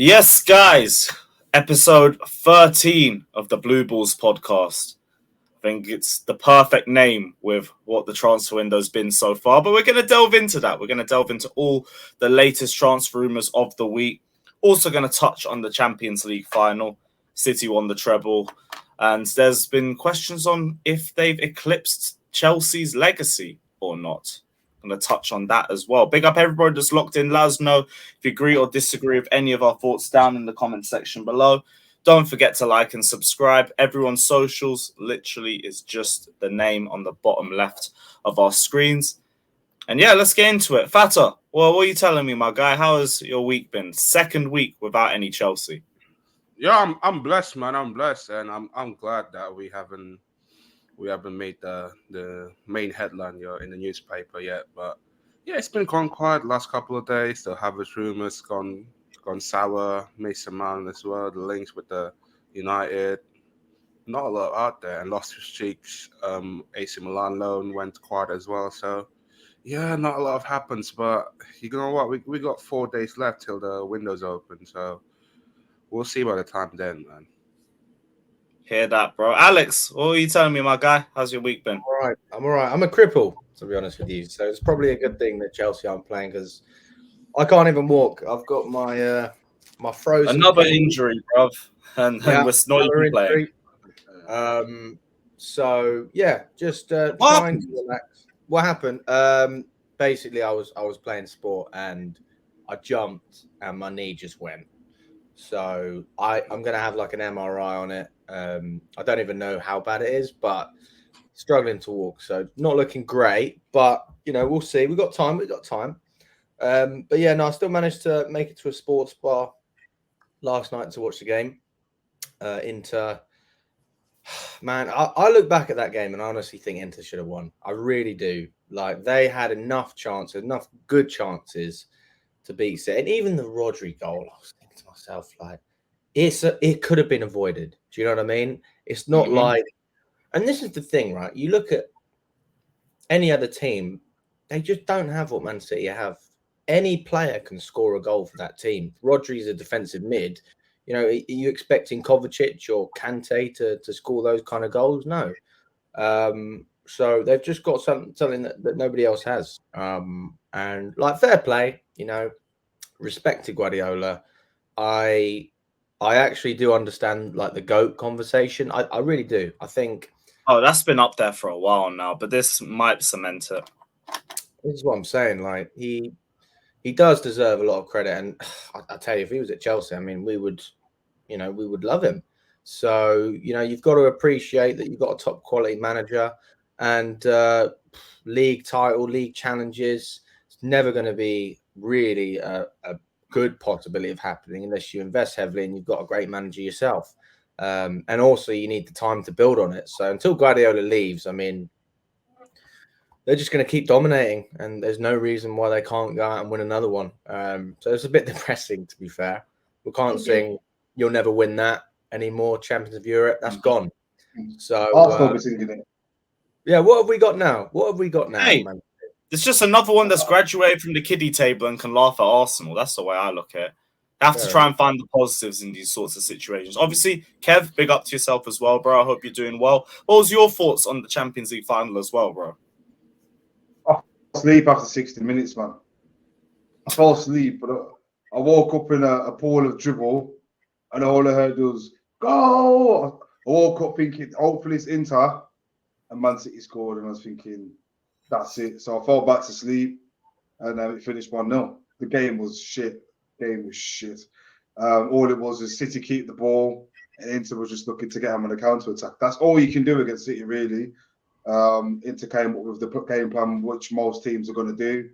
Yes, guys, episode 13 of the Blue Balls podcast. I think it's the perfect name with what the transfer window's been so far, but we're going to delve into that. We're going to delve into all the latest transfer rumours of the week. Also going to touch on the Champions League final. City won the treble, and there's been questions on if they've eclipsed Chelsea's legacy or not. I'm going to touch on that as well. Big up everybody that's locked in. Let us know if you agree or disagree with any of our thoughts down in the comment section below. Don't forget to like and subscribe. Everyone's socials literally is just the name on the bottom left of our screens. And yeah, let's get into it. Fata, well, what are you telling me, my guy? How has your week been? Second week without any Chelsea. Yeah, I'm blessed, man. I'm blessed, and I'm glad that we haven't made the main headline in the newspaper yet. But yeah, it's been gone quiet the last couple of days. The Havertz rumors gone sour. Mason Mount as well. The links with the United, not a lot out there, and lost his cheeks. AC Milan loan went quiet as well. So yeah, not a lot happens. But you know what? We got 4 days left till the window's open. So we'll see by the time then, man. Hear that, bro. Alex, what are you telling me, my guy? How's your week been? I'm all right. I'm a cripple, to be honest with you. So it's probably a good thing that Chelsea aren't playing because I can't even walk. I've got my my frozen. Another injury, bruv. And we're not even playing. So yeah, just trying to relax. What happened? Basically, I was playing sport and I jumped and my knee just went. So I'm gonna have like an MRI on it. I don't even know how bad it is, but struggling to walk, so not looking great. But we'll see. We've got time. But yeah, no, I still managed to make it to a sports bar last night to watch the game. Inter, man, I look back at that game and I honestly think Inter should have won. I really do. Like they had enough good chances to beat it, and even the Rodri goal. I was thinking to myself, like, it could have been avoided. Do you know what I mean? It's not like, and this is the thing, right? You look at any other team, they just don't have what Man City have. Any player can score a goal for that team. Rodri's a defensive mid. Are you expecting Kovacic or Kante to score those kind of goals? No. So they've just got something that nobody else has. And like fair play, respect to Guardiola. I actually do understand like the GOAT conversation. I really do. I think. Oh, that's been up there for a while now, but this might cement it. This is what I'm saying. Like he does deserve a lot of credit, and I tell you, if he was at Chelsea, I mean, we would love him. So you've got to appreciate that you've got a top quality manager, and league title, league challenges. It's never going to be really a good possibility of happening unless you invest heavily and you've got a great manager yourself. And also you need the time to build on it. So until Guardiola leaves, I mean, they're just going to keep dominating and there's no reason why they can't go out and win another one. So it's a bit depressing, to be fair. We can't sing "You'll Never Win That" anymore. Champions of Europe, that's gone. So yeah, what have we got now? Hey, man? It's just another one that's graduated from the kiddie table and can laugh at Arsenal. That's the way I look at it. You have to try and find the positives in these sorts of situations. Obviously, Kev, big up to yourself as well, bro. I hope you're doing well. What was your thoughts on the Champions League final as well, bro? I fell asleep after 60 minutes, man. I fell asleep, but I woke up in a pool of dribble, and all I heard was, go! I woke up thinking, hopefully it's Inter, and Man City scored, and I was thinking, that's it. So I fell back to sleep, and it finished 1-0. The game was shit. All it was is City keep the ball, and Inter was just looking to get them on a counter attack. That's all you can do against City, really. Inter came up with the game plan, which most teams are going to do.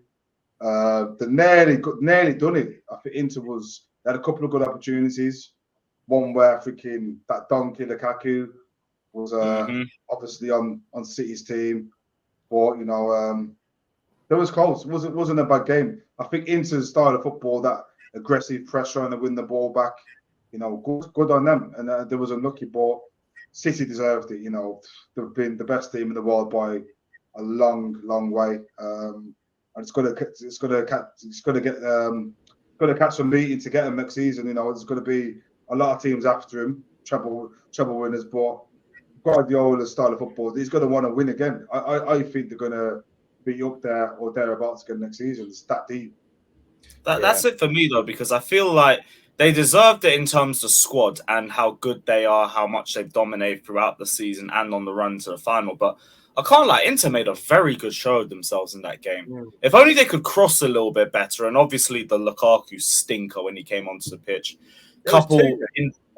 They nearly done it. I think Inter they had a couple of good opportunities. One where that donkey Lukaku was obviously on City's team. But it was close. It wasn't a bad game. I think Inter's style of football, that aggressive pressure and they win the ball back, good on them. And there was unlucky, but City deserved it. They've been the best team in the world by a long, long way. And it's got to going to catch some meeting to get him next season. You know, there's going to be a lot of teams after him, treble winners. But Guardiola's style of football, he's going to want to win again. I think they're going to be up there or thereabouts again next season. It's that deep. That's it for me, though, because I feel like they deserved it in terms of squad and how good they are, how much they've dominated throughout the season and on the run to the final. But I can't lie, Inter made a very good show of themselves in that game. Mm. If only they could cross a little bit better. And obviously the Lukaku stinker when he came onto the pitch. There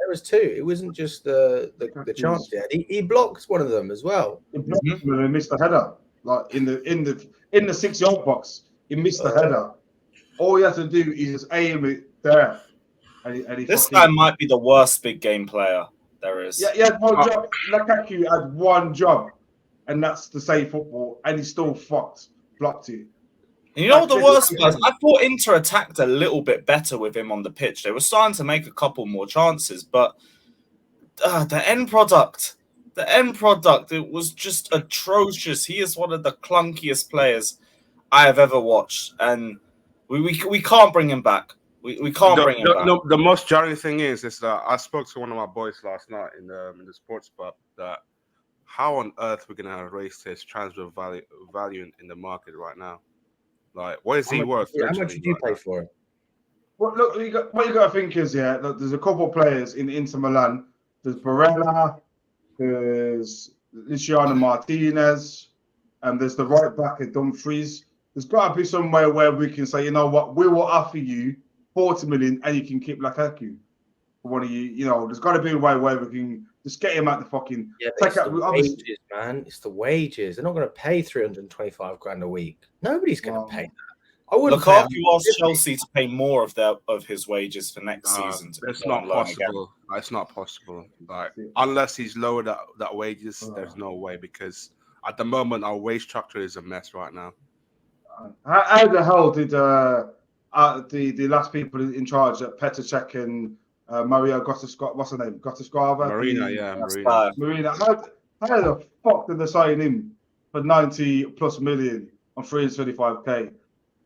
was two. It wasn't just the chance he had. He blocked one of them as well. He missed the header. Like in the 6-yard box, he missed the header. All he had to do is just aim it there. And this guy might be the worst big game player there is. Yeah, he had one job. Lukaku had one job, and that's to save football, and he still blocked it. And you know what the worst was? I thought Inter attacked a little bit better with him on the pitch. They were starting to make a couple more chances, but the end product, it was just atrocious. He is one of the clunkiest players I have ever watched, and we can't bring him back. We can't bring him back. No, the most jarring thing is that I spoke to one of my boys last night in the sports pub that how on earth we're gonna erase his transfer value in the market right now. Like, what is he worth? How much did you pay for him? Well, look, what you got to think is, look, there's a couple of players in Inter Milan. There's Barella, there's Luciano Martinez, and there's the right back at Dumfries. There's got to be somewhere where we can say, you know what, we will offer you 40 million and you can keep Lukaku for one of you. You know, there's got to be a way where we can just get him out the fucking. Take out the wages, man. It's the wages. They're not going to pay 325 grand a week. Nobody's going to pay that. I wouldn't. Lukaku asked Chelsea to pay more of his wages for next season. It's not possible. It's not possible. Like, unless he's lowered that wages, there's no way, because at the moment our wage structure is a mess right now. How the hell did the last people in charge at Petr Cech and Maria what's her name? Marina. How the fuck did they sign him for 90 plus million on 325k?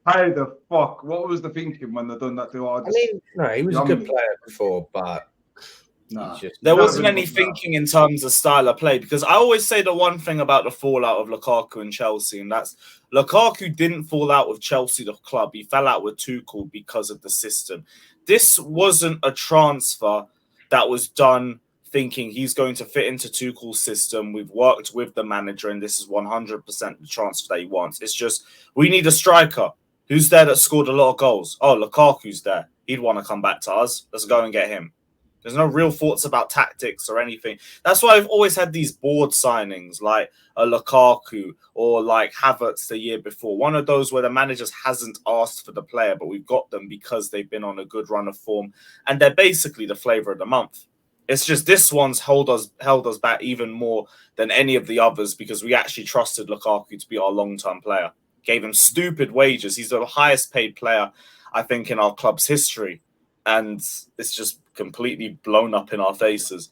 How the fuck? What was the thinking when they done that deal? He was a good player before, but there wasn't any thinking in terms of style of play, because I always say the one thing about the fallout of Lukaku and Chelsea, and that's Lukaku didn't fall out with Chelsea, the club. He fell out with Tuchel because of the system. This wasn't a transfer that was done thinking he's going to fit into Tuchel's system. We've worked with the manager, and this is 100% the transfer that he wants. It's just, we need a striker. Who's there that scored a lot of goals? Oh, Lukaku's there. He'd want to come back to us. Let's go and get him. There's no real thoughts about tactics or anything. That's why I've always had these board signings like a Lukaku or like Havertz the year before. One of those where the manager hasn't asked for the player, but we've got them because they've been on a good run of form. And they're basically the flavour of the month. It's just this one's held us back even more than any of the others because we actually trusted Lukaku to be our long-term player. Gave him stupid wages. He's the highest paid player, I think, in our club's history. And it's just completely blown up in our faces.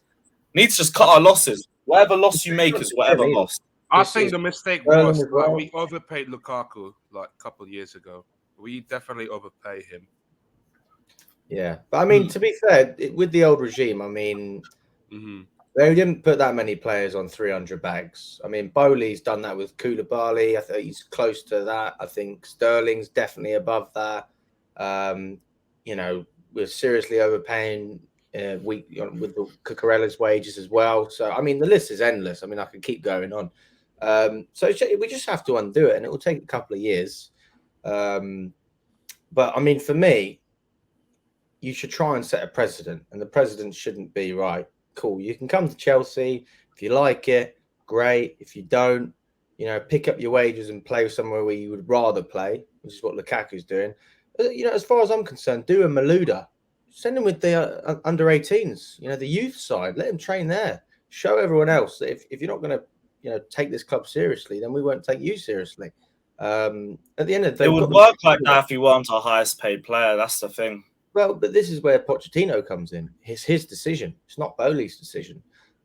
Needs to just cut our losses. Whatever loss you make is whatever loss. I think the mistake was we overpaid Lukaku like a couple of years ago. We definitely overpaid him. Yeah, but I mean, to be fair, with the old regime, I mean, they didn't put that many players on 300 bags. I mean, Bowley's done that with Koulibaly. I think he's close to that. I think Sterling's definitely above that. You know, we're seriously overpaying with the Cucurella's wages as well. So, I mean, the list is endless. I mean, I could keep going on. So we just have to undo it, and it will take a couple of years. But, I mean, for me, you should try and set a precedent, and the precedent shouldn't be, right, cool, you can come to Chelsea. If you like it, great. If you don't, you know, pick up your wages and play somewhere where you would rather play, which is what Lukaku's doing. You know, as far as I'm concerned, do a Malouda. Send him with the under 18s, you know, the youth side. Let him train there. Show everyone else that if you're not going to, you know, take this club seriously, then we won't take you seriously. At the end of the day, it would work like that if he weren't our highest paid player. That's the thing. Well, but this is where Pochettino comes in. It's his decision. It's not Bowley's decision.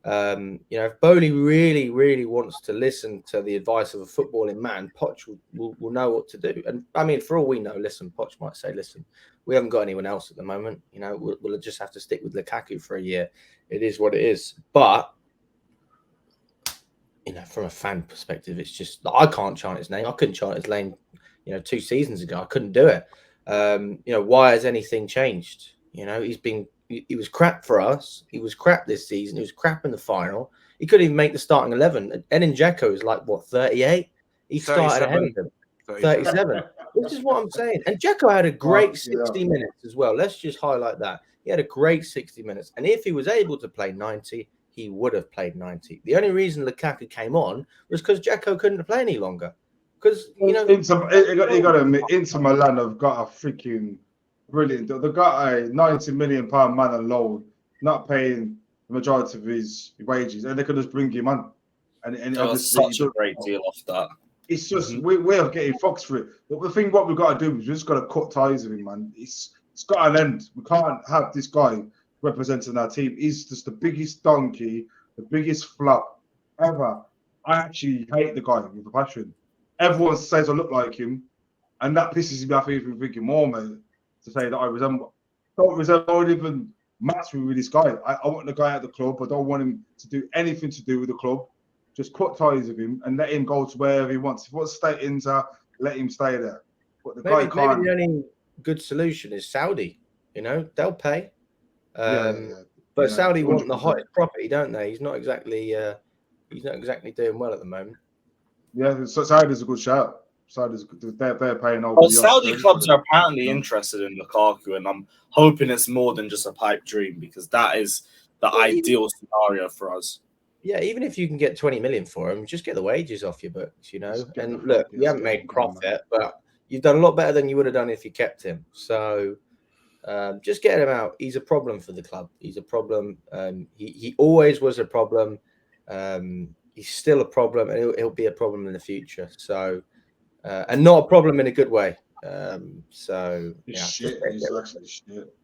If Bowley really, really wants to listen to the advice of a footballing man, Poch will know what to do. And I mean, for all we know, Poch might say, listen, we haven't got anyone else at the moment. We'll just have to stick with Lukaku for a year. It is what it is. But, from a fan perspective, it's just, I can't chant his name. I couldn't chant his name, 2 seasons ago. I couldn't do it. Why has anything changed? He was crap for us. He was crap this season. He was crap in the final. He couldn't even make the starting 11. Edin Dzeko is like, 38? He started ahead of him. 37. This is what I'm saying. And Dzeko had a great 60 minutes as well. Let's just highlight that. He had a great 60 minutes. And if he was able to play 90, he would have played 90. The only reason Lukaku came on was because Dzeko couldn't play any longer. Because, Inter Milan have got a freaking brilliant. They've got a £90 million man on loan, not paying the majority of his wages, and they could just bring him on. And such a great deal off that. It's just we're getting fucked for it. But the thing, what we've got to do is we've just got to cut ties with him, man. It's got an end. We can't have this guy representing our team. He's just the biggest donkey, the biggest flop ever. I actually hate the guy with a passion. Everyone says I look like him, and that pisses me off even thinking more, mate. To say that I don't even match with this guy. I want the guy at the club. I don't want him to do anything to do with the club. Just cut ties with him and let him go to wherever he wants. If he wants to stay Inter, let him stay there. But maybe the only good solution is Saudi. They'll pay. But Saudi 100%. Want the highest property, don't they? He's not exactly doing well at the moment. Yeah, so Saudi's a good shout. Saudi's they're paying over. Well, Saudi clubs are apparently interested in Lukaku, and I'm hoping it's more than just a pipe dream, because that is the ideal scenario for us. Yeah, even if you can get 20 million for him, just get the wages off your books, And look, you haven't made profit, but you've done a lot better than you would have done if you kept him. So just get him out. He's a problem for the club. He's a problem. He always was a problem. He's still a problem, and he'll be a problem in the future. So, and not a problem in a good way. He's shit. He's actually shit.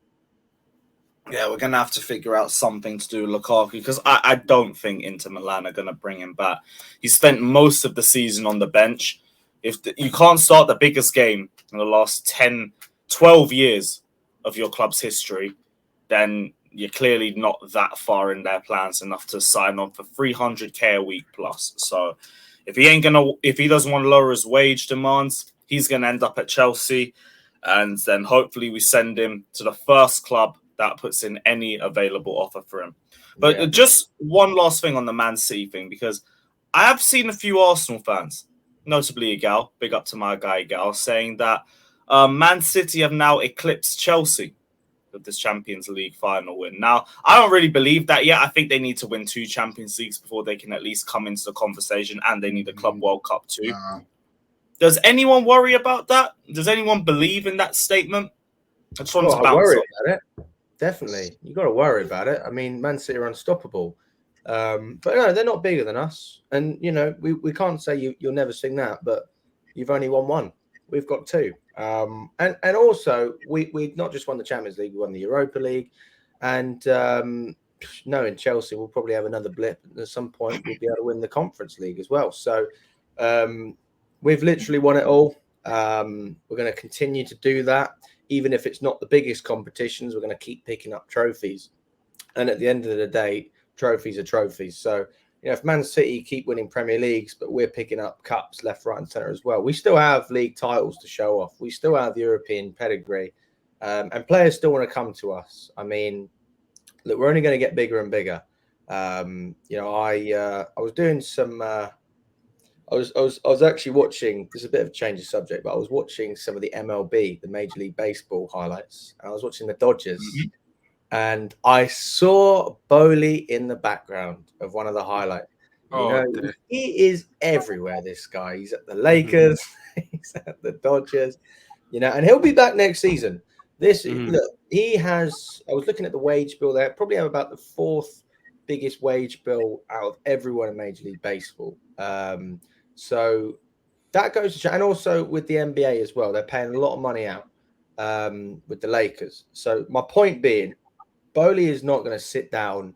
Yeah, we're going to have to figure out something to do with Lukaku, because I don't think Inter Milan are going to bring him back. He spent most of the season on the bench. You can't start the biggest game in the last 10, 12 years of your club's history, then you're clearly not that far in their plans enough to sign on for 300k a week plus. So if he doesn't want to lower his wage demands, he's going to end up at Chelsea, and then hopefully we send him to the first club that puts in any available offer for him. But just one last thing on the Man City thing, because I have seen a few Arsenal fans, notably Igal, big up to my guy Igal, saying that Man City have now eclipsed Chelsea with this Champions League final win. Now, I don't really believe that yet. I think they need to win 2 Champions Leagues before they can at least come into the conversation, and they need a Club World Cup too. Does anyone worry about that? Does anyone believe in that statement? I just want to bounce about it. Definitely. You got to worry about it. I mean, Man City are unstoppable. But no, they're not bigger than us. And, we can't say you'll never sing that, but you've only won 1. We've got 2. And also, we not just won the Champions League, we won the Europa League. And in Chelsea, we'll probably have another blip. At some point, we'll be able to win the Conference League as well. So we've literally won it all. We're going to continue to do that. Even if it's not the biggest competitions, we're going to keep picking up trophies. And at the end of the day, trophies are trophies. So, if Man City keep winning Premier Leagues, but we're picking up cups left, right, and centre as well, we still have league titles to show off. We still have European pedigree, and players still want to come to us. I mean, look, we're only going to get bigger and bigger. I was doing some. I was actually watching. This is a bit of a change of subject, but I was watching some of the MLB, the Major League Baseball highlights, and I was watching the Dodgers. And I saw Bowley in the background of one of the highlights. He is everywhere, this guy. He's at the Lakers. He's at the Dodgers. And he'll be back next season. Look, he has... I was looking at the wage bill there. Probably have about the 4th biggest wage bill out of everyone in Major League Baseball. So that goes to show. And also with the NBA as well. They're paying a lot of money out with the Lakers. So my point being, Bowley is not going to sit down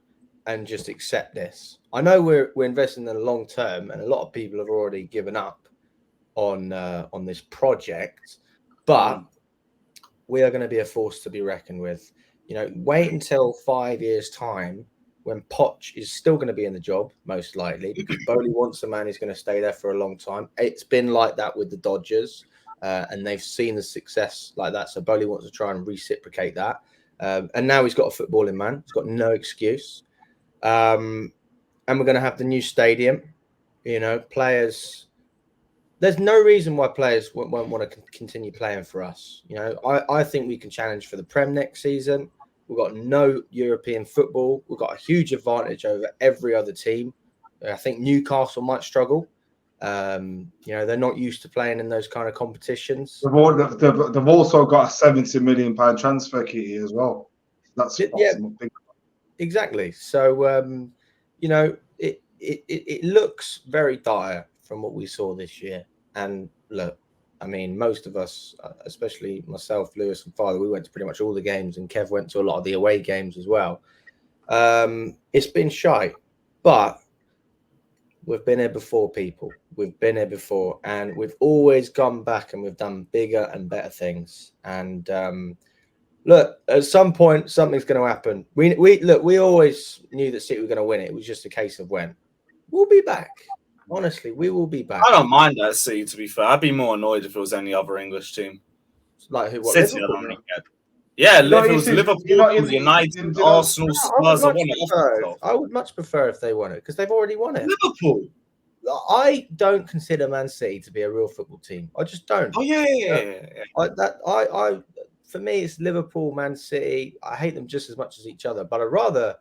and just accept this. I know we're investing in the long term, and a lot of people have already given up on this project, but we are going to be a force to be reckoned with. Wait until 5 years' time when Poch is still going to be in the job, most likely, because Bowley wants a man who's going to stay there for a long time. It's been like that with the Dodgers, and they've seen the success like that. So Bowley wants to try and reciprocate that. And now he's got a footballing man. He's got no excuse. And we're going to have the new stadium. Players. There's no reason why players won't want to continue playing for us. I think we can challenge for the Prem next season. We've got no European football. We've got a huge advantage over every other team. I think Newcastle might struggle. They're not used to playing in those kind of competitions. They've also got a £70 million transfer key as well. That's big. Exactly. So it looks very dire from what we saw this year. And look, I mean, most of us, especially myself, Lewis, and Father, we went to pretty much all the games, and Kev went to a lot of the away games as well. It's been shite, but we've been here before, people. We've been here before, and we've always gone back and we've done bigger and better things. And look, at some point, something's going to happen. We always knew that City were going to win it. It was just a case of when. We'll be back. Honestly, we will be back. I don't mind that City, to be fair. I'd be more annoyed if it was any other English team. Like who? What, City, I don't really get. Yeah, if it was Liverpool, United, Arsenal, Spurs, I would much prefer if they won it, because they've already won it. Liverpool. I don't consider Man City to be a real football team. I just don't. Oh yeah. For me, it's Liverpool, Man City. I hate them just as much as each other, but I'd rather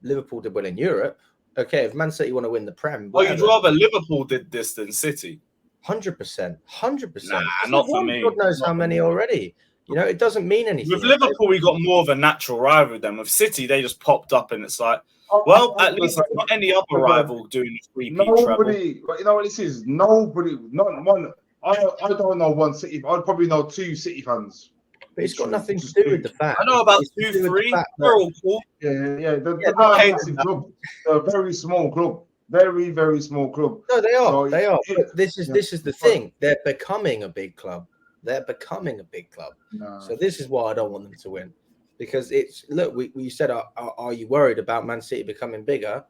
Liverpool did well in Europe. Okay, if Man City want to win the Prem, well, you'd rather Liverpool did this than City. 100%. Nah, not for me. God knows how many already. It doesn't mean anything. With Liverpool, we got more of a natural rival with them. With City, they just popped up, and it's like, well, at least it's not any other rival doing a three-peat treble. But you know what this is? Nobody, not one. I don't know one City. I'd probably know two City fans. But it's got nothing to do with the fact. I know about 2, 3. They're all cool. Yeah. They're not a massive club. They're a very small club. Very, very small club. No, they are. So they are. But this is the thing. They're becoming a big club. No. So this is why I don't want them to win. Because we said, are you worried about Man City becoming bigger?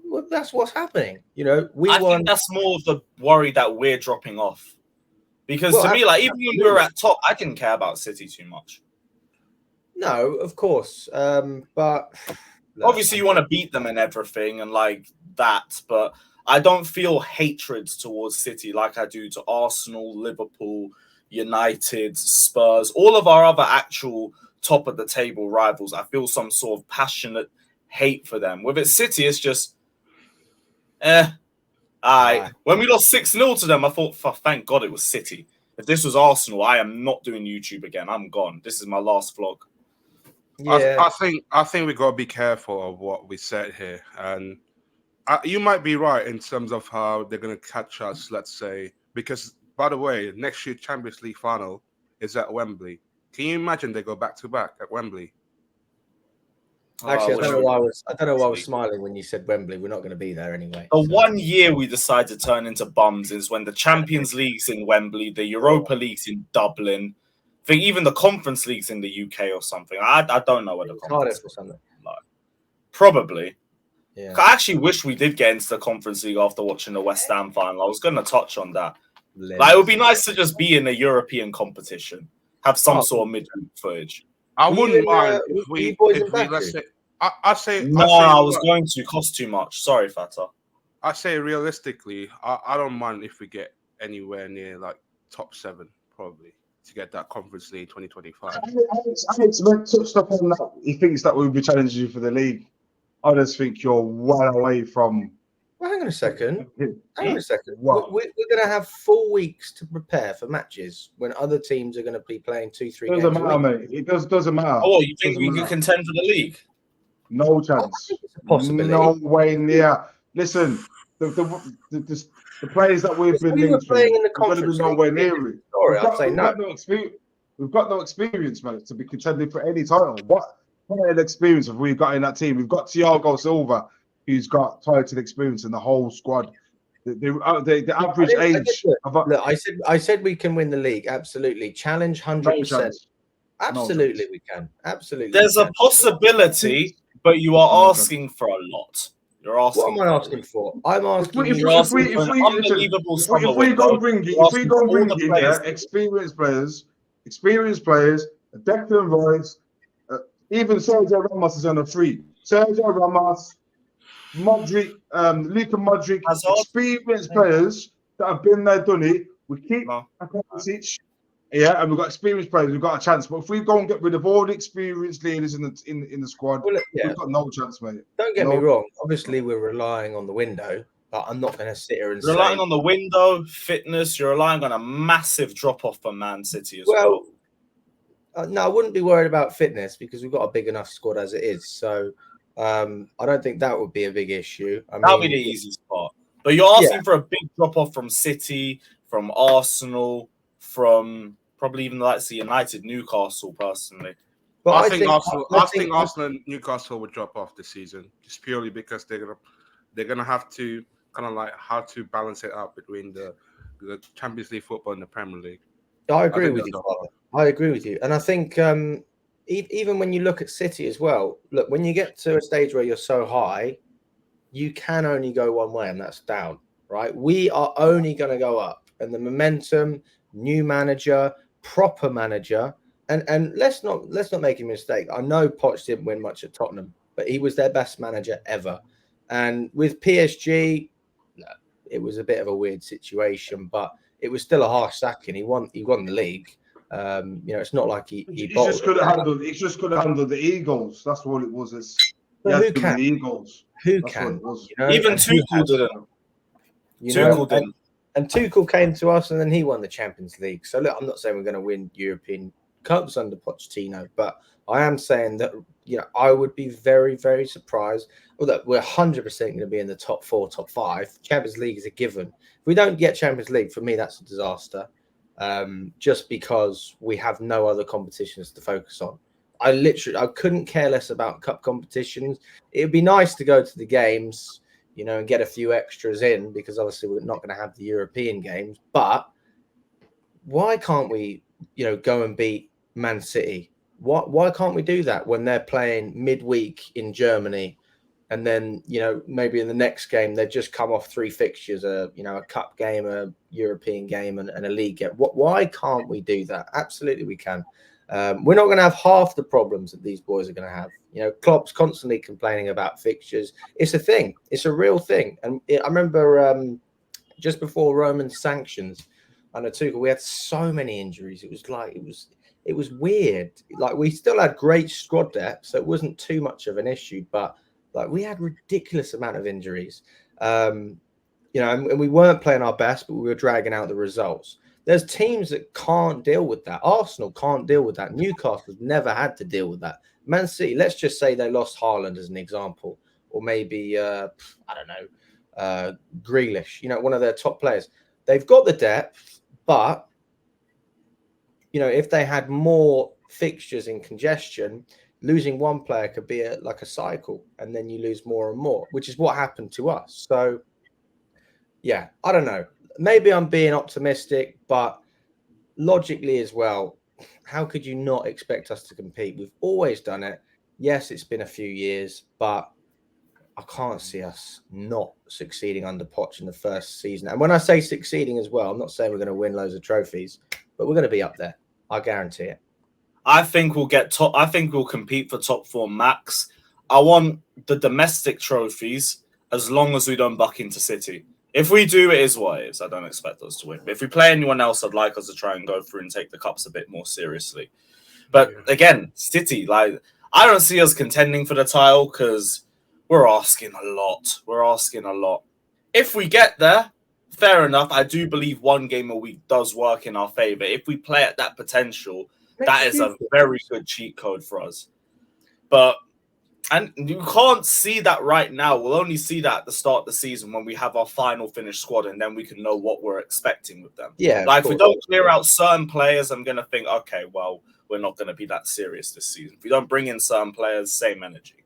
Well, that's what's happening. I think that's more of the worry that we're dropping off. Because to me, like, even when we were at top, I didn't care about City too much. No, of course. But obviously you want to beat them and everything and like that, but I don't feel hatred towards City like I do to Arsenal, Liverpool, United, Spurs, all of our other actual top of the table rivals. I feel some sort of passionate hate for them. With it City, it's just when we lost 6-0 to them, I thought, thank God it was City. If this was Arsenal, I am not doing YouTube again. I'm gone. This is my last vlog. Yeah. I think we got to be careful of what we said here. And you might be right in terms of how they're going to catch us, let's say. Because, by the way, next year Champions League final is at Wembley. Can you imagine they go back-to-back at Wembley? Actually, I don't know why I was smiling when you said Wembley. We're not going to be there anyway. The 1 year we decide to turn into bums is when the Champions League's in Wembley, the Europa League's in Dublin. I think even the Conference League's in the UK or something. I don't know what the Conference or something. Like. Probably. Yeah. I actually wish we did get into the Conference League after watching the West Ham final. I was going to touch on that. Like, it would be nice to just be in a European competition, have some sort of midweek footage. I wouldn't mind if we let's say. I was going to cost too much. Sorry, Fata. I say realistically, I don't mind if we get anywhere near like top 7, probably, to get that Conference League 2025. Alex touched up on that. He thinks that we'll be challenging you for the league. I just think you're well away from. Well, hang on a second. Wow. We're going to have 4 weeks to prepare for matches when other teams are going to be playing 2-3 games. Doesn't matter, mate. It doesn't matter. Oh, you think we can contend for the league? No chance. It's a possibility. No way near. Listen, the players that we've been linked playing in the we're going to be nowhere near it. I'd say no. We've got no experience, mate, to be contending for any title. What? title experience of we've got in that team. We've got Thiago Silva, who's got title experience in the whole squad. The average age. Look, I said we can win the league. Absolutely, challenge 100%. Absolutely, we can. Absolutely, there's a possibility, but you are asking for a lot. You're asking. What am I asking for? I'm asking if we go bring it, experienced players, Declan Rice, even Sergio Ramos is on a free. Sergio Ramos, Modric, Luka Modric, experienced players that have been there, done it. We keep Kovacic, and we've got experienced players. We've got a chance. But if we go and get rid of all the experienced leaders in the squad, we've got no chance, mate. Don't get me wrong. Obviously, we're relying on the window, but I'm not going to sit here and say relying on the window, fitness. You're relying on a massive drop off for Man City as well. No, I wouldn't be worried about fitness because we've got a big enough squad as it is. So I don't think that would be a big issue. That'll be the easy spot. But you're asking for a big drop off from City, from Arsenal, from probably even the likes of United, Newcastle, personally. But I think Arsenal and Newcastle would drop off this season just purely because they're gonna have to kind of like how to balance it out between the Champions League football and the Premier League. I agree with you. I agree with you, and I think even when you look at City as well, look, when you get to a stage where you're so high, you can only go one way, and that's down. Right? We are only going to go up, and the momentum, new manager, proper manager, and let's not make a mistake. I know Poch didn't win much at Tottenham, but he was their best manager ever, and with PSG, it was a bit of a weird situation, but it was still a harsh sacking. He won the league. It's not like he just couldn't handle. He just couldn't handle the egos. That's what it was. Who can? The egos. Who That's can? What it was. Even Tuchel didn't. Tuchel didn't. And Tuchel came to us, and then he won the Champions League. So look, I'm not saying we're going to win European Cups under Pochettino, but I am saying that I would be very, very surprised. Well, that we're 100% going to be in the top 4, top 5. Champions League is a given. If we don't get Champions League, for me, that's a disaster. Just because we have no other competitions to focus on. I couldn't care less about cup competitions. It'd be nice to go to the games, and get a few extras in because obviously we're not going to have the European games. But why can't we, go and beat Man City? Why can't we do that when they're playing midweek in Germany? And then, maybe in the next game, they just come off 3 fixtures, a cup game, a European game, and a league game. Why can't we do that? Absolutely, we can. We're not going to have half the problems that these boys are going to have. Klopp's constantly complaining about fixtures. It's a thing. It's a real thing. And I remember just before Roman sanctions under Tuchel, we had so many injuries. It was like, it was weird. Like, we still had great squad depth, so it wasn't too much of an issue, but we had ridiculous amount of injuries, and we weren't playing our best, but we were dragging out the results. There's teams that can't deal with that. Arsenal can't deal with that. Newcastle's never had to deal with that. Man City, let's just say they lost Haaland as an example, or maybe, Grealish, one of their top players. They've got the depth, but, if they had more fixtures in congestion, losing one player could be like a cycle, and then you lose more and more, which is what happened to us. So, yeah, I don't know. Maybe I'm being optimistic, but logically as well, how could you not expect us to compete? We've always done it. Yes, it's been a few years, but I can't see us not succeeding under Poch in the first season. And when I say succeeding as well, I'm not saying we're going to win loads of trophies, but we're going to be up there. I guarantee it. I think we'll get top. I think we'll compete for top 4 max. I want the domestic trophies as long as we don't buck into City. If we do, it is what it is. I don't expect us to win. But if we play anyone else, I'd like us to try and go through and take the cups a bit more seriously. But again, City, I don't see us contending for the title because we're asking a lot. If we get there, fair enough. I do believe 1 game a week does work in our favor. If we play at that potential, that is a very good cheat code for us. And you can't see that right now. We'll only see that at the start of the season when we have our final finished squad, and then we can know what we're expecting with them. Yeah. If we don't clear out certain players, I'm going to think, okay, well, we're not going to be that serious this season. If we don't bring in certain players, same energy.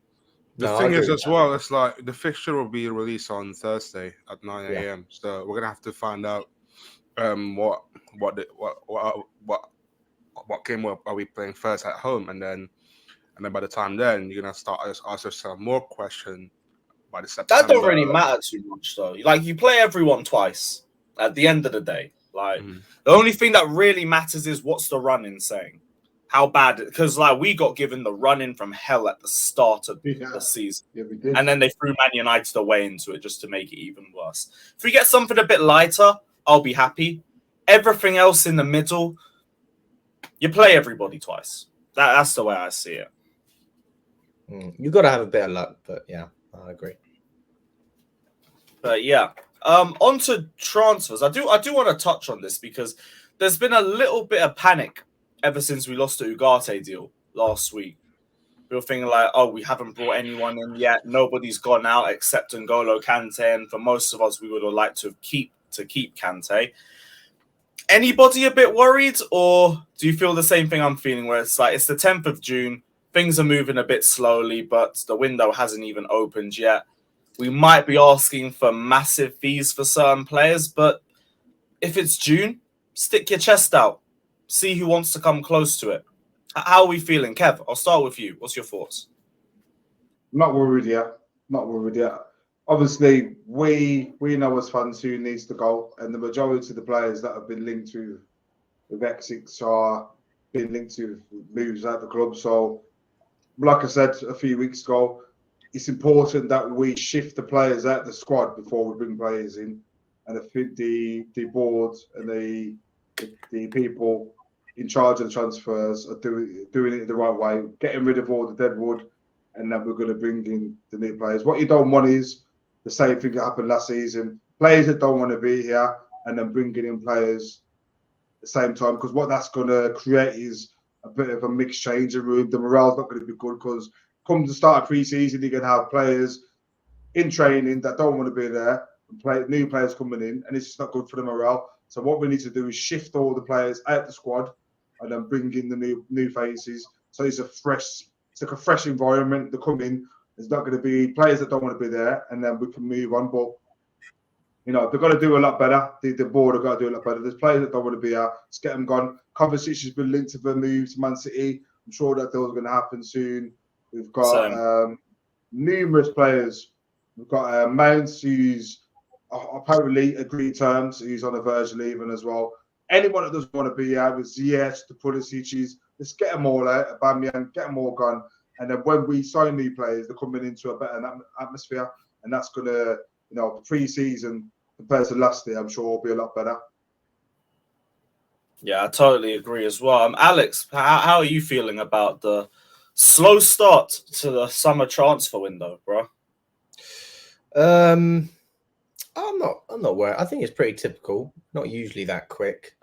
The thing is as well, it's like the fixture will be released on Thursday at 9 a.m. So we're gonna have to find out what game are we playing first at home, and then by the time then you're gonna start asking some more questions by the September. That don't really matter too much though. Like you play everyone twice at the end of the day. Like the only thing that really matters is what's the run-in saying. How bad? Because like we got given the run-in from hell at the start of the season, we did. and then they threw Man United away into it just to make it even worse. If we get something a bit lighter, I'll be happy. Everything else in the middle, you play everybody twice. That's the way I see it. You've got to have a bit of luck, but yeah, I agree. But yeah, on to transfers. I do want to touch on this because there's been a little bit of panic ever since we lost the Ugarte deal last week. We were thinking like, oh, we haven't brought anyone in yet. Nobody's gone out except N'Golo Kante. And for most of us, we would have liked to keep Kante. Anybody a bit worried? Or do you feel the same thing I'm feeling where it's like, it's the 10th of June. Things are moving a bit slowly, but the window hasn't even opened yet. We might be asking for massive fees for certain players, but if it's June, stick your chest out. See who wants to come close to it. How are we feeling? Kev, I'll start with you. What's your thoughts? Not worried yet. Obviously, we know as fans who needs to go, and the majority of the players that have been linked with exits are being linked to moves at the club. So, like I said a few weeks ago, it's important that we shift the players out the squad before we bring players in. And I think the board and the people in charge of the transfers are doing it the right way, getting rid of all the dead wood, and then we're going to bring in the new players. What you don't want is the same thing that happened last season. Players that don't want to be here and then bringing in players at the same time, because what that's going to create is a bit of a mixed change in room. The morale's not going to be good because come the start of pre-season, you're going to have players in training that don't want to be there, and new players coming in, and it's just not good for the morale. So what we need to do is shift all the players out the squad and then bring in the new faces. So it's like a fresh environment. They come in. There's not going to be players that don't want to be there, and then we can move on. But they've got to do a lot better. The board have got to do a lot better. There's players that don't want to be here. Let's get them gone. Conversation's been linked to the move to Man City. I'm sure that those are going to happen soon. We've got numerous players. We've got Mount, who's apparently agreed terms. He's on a verge of leaving as well. Anyone that doesn't want to be here with Ziyech, the Pulisic's, let's get them all out. Aubameyang, get them all gone. And then when we sign new players, they're coming into a better atmosphere. And that's going to, pre-season compared to last year, I'm sure will be a lot better. Yeah, I totally agree as well. Alex, how are you feeling about the slow start to the summer transfer window, bro? I'm not worried. I think it's pretty typical. Not usually that quick.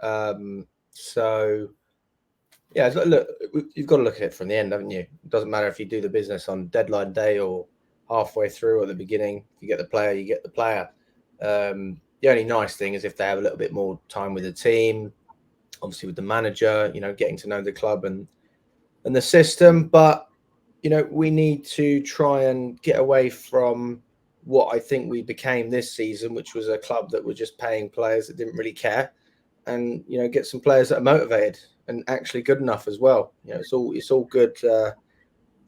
So yeah, look, you've got to look at it from the end, haven't you? It doesn't matter if you do the business on deadline day or halfway through or at the beginning. If you get the player, you get the player. The only nice thing is if they have a little bit more time with the team, obviously with the manager, getting to know the club and the system. But we need to try and get away from what I think we became this season, which was a club that were just paying players that didn't really care, and get some players that are motivated and actually good enough as well. It's all good.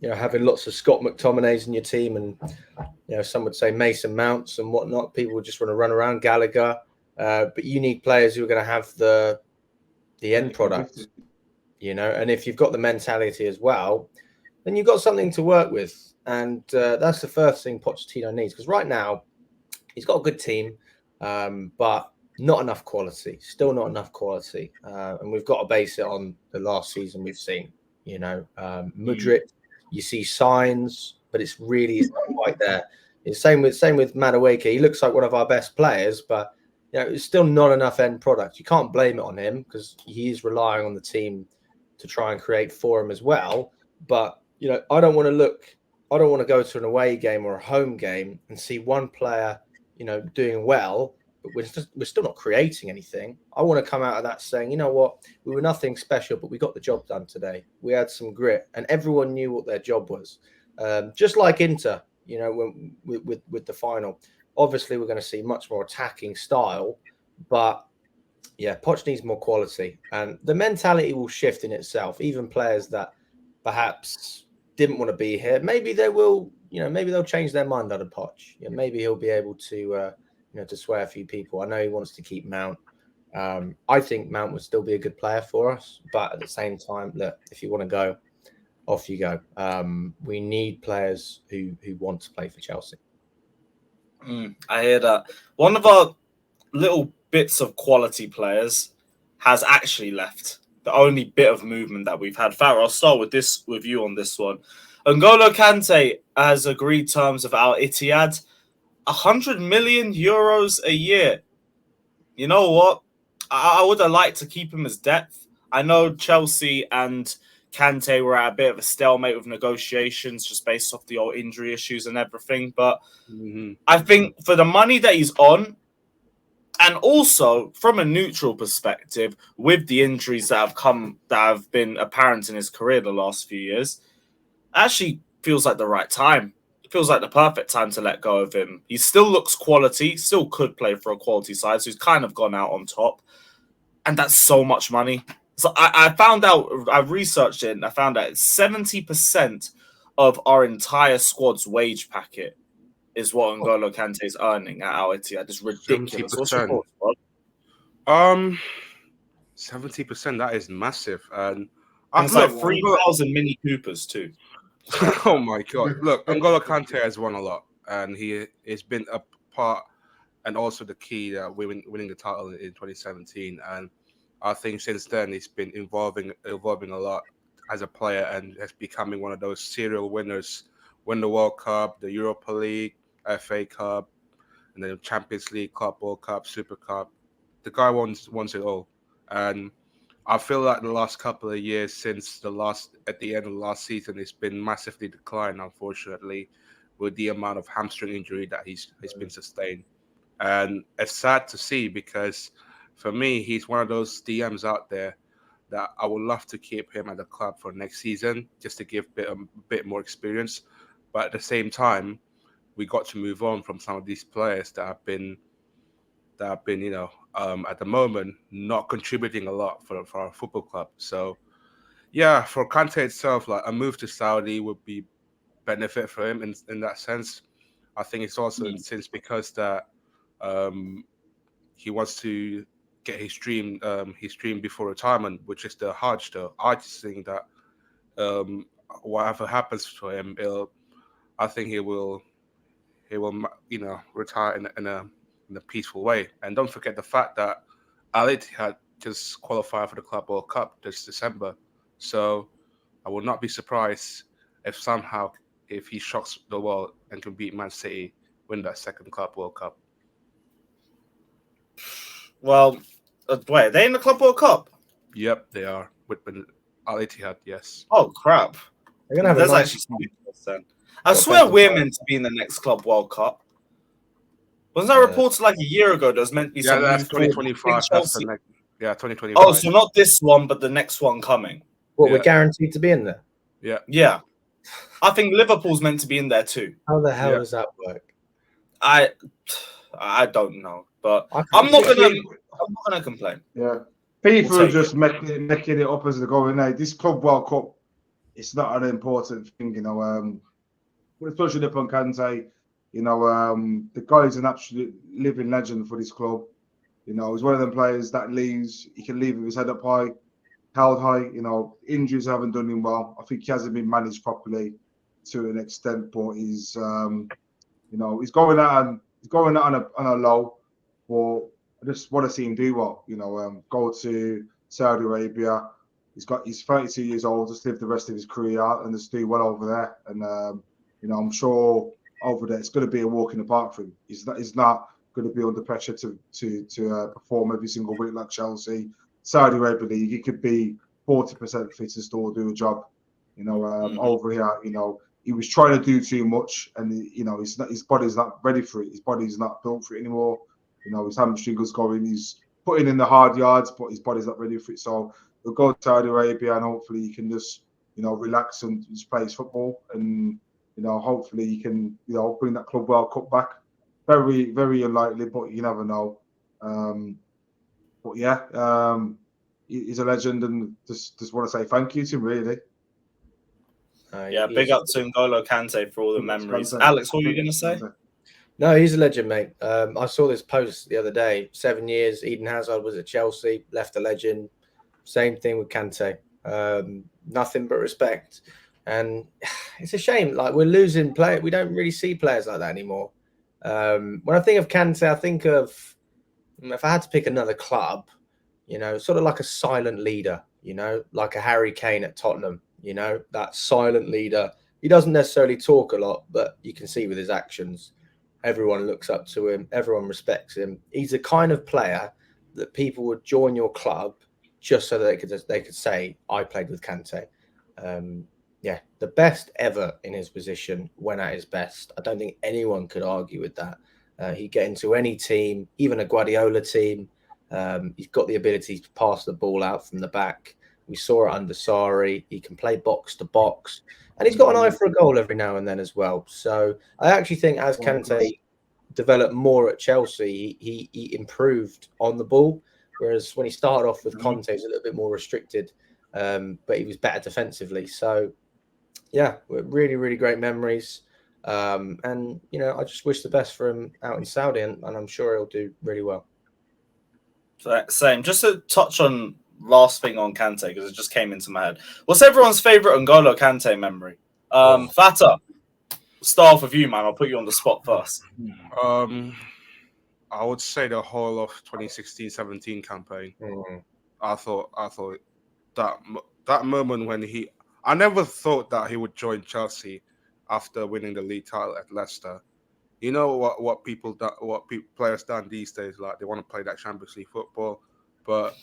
Having lots of Scott McTominays in your team, and some would say Mason Mounts and whatnot. People would just want to run around Gallagher, but you need players who are going to have the end product. And if you've got the mentality as well, then you've got something to work with. And that's the first thing Pochettino needs, because right now he's got a good team, but not enough quality. Still not enough quality, and we've got to base it on the last season we've seen. Mudryk, you see signs, but it's not quite there. It's same with Madueke. He looks like one of our best players, but it's still not enough end product. You can't blame it on him because he is relying on the team to try and create for him as well. But I don't want to go to an away game or a home game and see one player, doing well, but we're still not creating anything. I want to come out of that saying, you know what, we were nothing special, but we got the job done today. We had some grit, and everyone knew what their job was. Just like Inter, when with the final. Obviously, we're going to see much more attacking style, but yeah, Poch needs more quality, and the mentality will shift in itself. Even players that perhaps didn't want to be here, maybe they will. Maybe they'll change their mind under Poch. Maybe he'll be able to, to sway a few people. I know he wants to keep Mount. I think Mount would still be a good player for us, but at the same time, look, if you want to go, off you go. We need players who want to play for Chelsea. I hear that. One of our little bits of quality players has actually left. The only bit of movement that we've had. Farah, I'll start with you on this one. N'Golo Kante has agreed terms of Al Ittihad, 100 million euros a year. You know what? I would have liked to keep him as depth. I know Chelsea and Kante were at a bit of a stalemate with negotiations just based off the old injury issues and everything. But I think for the money that he's on, and also from a neutral perspective, with the injuries that have been apparent in his career the last few years, actually feels like the right time. It feels like the perfect time to let go of him. He still looks quality, still could play for a quality side, so he's kind of gone out on top. And that's so much money. So I found out, I researched it, and I found out 70% of our entire squad's wage packet is what N'Golo Kante is earning at Al Ittihad. It's ridiculous. 70%. What's your thoughts, bro? 70%, that is massive. And it's like 3,000 Mini Coopers too. Oh my God. Look, N'Golo Kante has won a lot, and he has been a part and also the key that winning the title in 2017. And I think since then he's been evolving a lot as a player and has becoming one of those serial winners. Win the World Cup, the Europa League, FA Cup, and then Champions League, Club World Cup, Super Cup. The guy wants it all. And I feel like the last couple of years since at the end of the last season, it's been massively declined, unfortunately, with the amount of hamstring injury that he's been sustained. And it's sad to see because for me, he's one of those DMs out there that I would love to keep him at the club for next season, just to give a bit more experience. But at the same time, we got to move on from some of these players that have been, at the moment, not contributing a lot for our football club. So, yeah, for Kante itself, like a move to Saudi would be benefit for him in that sense. I think it's also in sense because that he wants to get his dream before retirement, which is the Hajj. I just think that whatever happens to him, I think he will retire in a peaceful way. And don't forget the fact that Al Ittihad just qualified for the Club World Cup this December. So I will not be surprised if he shocks the world and can beat Man City, win that second Club World Cup. Well, wait, are they in the Club World Cup? Yep, they are. With Al Ittihad, yes. Oh, crap. They're going to have There's actually something. I swear we're meant to be in the next Club World Cup. Wasn't that reported like a year ago? There was meant to be some. Yeah, that's 2025. That's the next. Yeah, 2025. Oh, so not this one, but the next one coming. We're guaranteed to be in there? Yeah. I think Liverpool's meant to be in there too. How the hell does that work? I don't know, but I'm not gonna complain. Yeah, people are just making it up as they're going. Now, this Club World Cup, it's not an important thing, We're touching upon Kante. The guy is an absolute living legend for this club. He's one of them players that leaves. He can leave with his head up high, held high. Injuries haven't done him well. I think he hasn't been managed properly to an extent, but he's he's going out on a low. But I just want to see him do well. Go to Saudi Arabia. He's 32 years old. Just live the rest of his career out and just do well over there. And I'm sure over there it's going to be a walk in the park for him. He's not going to be under pressure to perform every single week like Chelsea. Saudi Arabia League, he could be 40% fit to still do a job. Over here, he was trying to do too much, and his body's not ready for it. His body's not built for it anymore. You know, his hamstring was going. He's putting in the hard yards, but his body's not ready for it. So we'll go to Saudi Arabia, and hopefully he can just, you know, relax and just play his football. And, you know, hopefully he can, you know, bring that Club World Cup back. Very, very unlikely, but you never know. But yeah, he's a legend, and just want to say thank you to him, really. Yeah, big up to N'Golo Kante for all the memories. Kante. Alex, what were you going to say? No, he's a legend, mate. I saw this post the other day. 7 years, Eden Hazard was at Chelsea, left a legend. Same thing with Kante. Nothing but respect. And it's a shame. Like, we're losing players. We don't really see players like that anymore. When I think of Kante, I think of, if I had to pick another club, you know, sort of like a silent leader, you know, like a Harry Kane at Tottenham, you know, that silent leader. He doesn't necessarily talk a lot, but you can see with his actions, everyone looks up to him. Everyone respects him. He's the kind of player that people would join your club just so that they could say, I played with Kante. Yeah, the best ever in his position when at his best. I don't think anyone could argue with that. He'd get into any team, even a Guardiola team. He's got the ability to pass the ball out from the back. We saw it under Sarri. He can play box to box. And he's got an eye for a goal every now and then as well. So I actually think as Kante developed more at Chelsea, he improved on the ball. Whereas when he started off with Conte, he was a little bit more restricted. But he was better defensively. So, yeah, really, really great memories. And, you know, I just wish the best for him out in Saudi, and I'm sure he'll do really well. Same. Just to touch on last thing on Kante, because it just came into my head. What's everyone's favourite N'Golo Kante memory? Fata, start off with you, man. I'll put you on the spot first. I would say the whole of 2016-17 campaign. I thought that moment when I never thought that he would join Chelsea after winning the league title at Leicester. You know what players done these days, like they want to play that Champions League football, but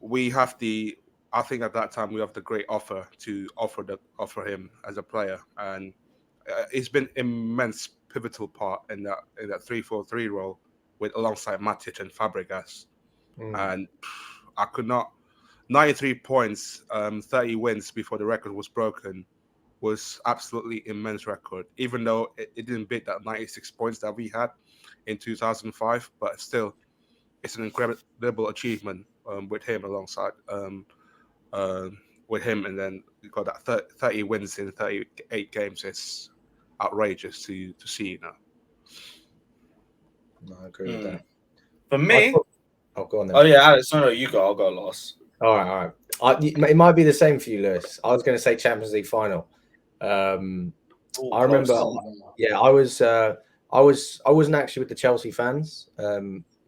I think at that time we have the great offer to offer him as a player, and it's been immense pivotal part in that 3-4-3 role alongside Matic and Fabregas, and I could not. 93 points, 30 wins before the record was broken was absolutely immense record, even though it didn't beat that 96 points that we had in 2005, but still it's an incredible achievement with him alongside with him, and then you got that 30 wins in 38 games. It's outrageous to see now. No, I agree with that. For me, go on then. Oh yeah, Alex, no, you go. I'll go last. All right. It might be the same for you, Lewis. I was going to say Champions League final. I remember. Yeah, I wasn't actually with the Chelsea fans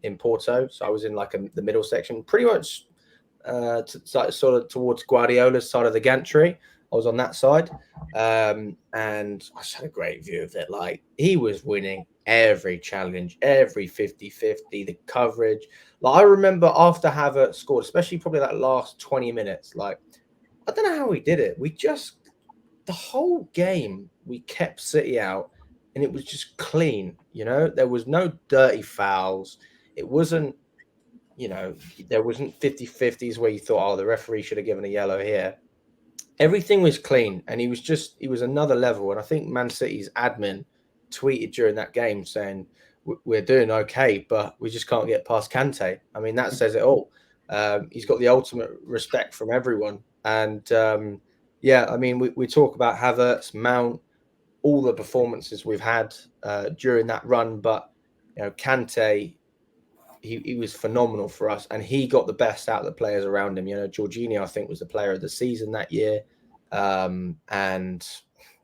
in Porto, so I was in like the middle section, pretty much sort of towards Guardiola's side of the gantry. I was on that side, and I just had a great view of it. Like, he was winning every challenge, every 50-50, the coverage. Like, I remember after Havertz scored, especially probably that last 20 minutes, like, I don't know how we did it. The whole game, we kept City out, and it was just clean, you know? There was no dirty fouls. It wasn't, you know, there wasn't 50-50s where you thought, oh, the referee should have given a yellow here. Everything was clean, and he was another level. And I think Man City's admin tweeted during that game saying, we're doing okay, but we just can't get past Kante. I mean, that says it all. He's got the ultimate respect from everyone. And yeah, I mean, we talk about Havertz, Mount, all the performances we've had during that run, but, you know, Kante, he was phenomenal for us, and he got the best out of the players around him. You know, Jorginho, I think, was the player of the season that year, and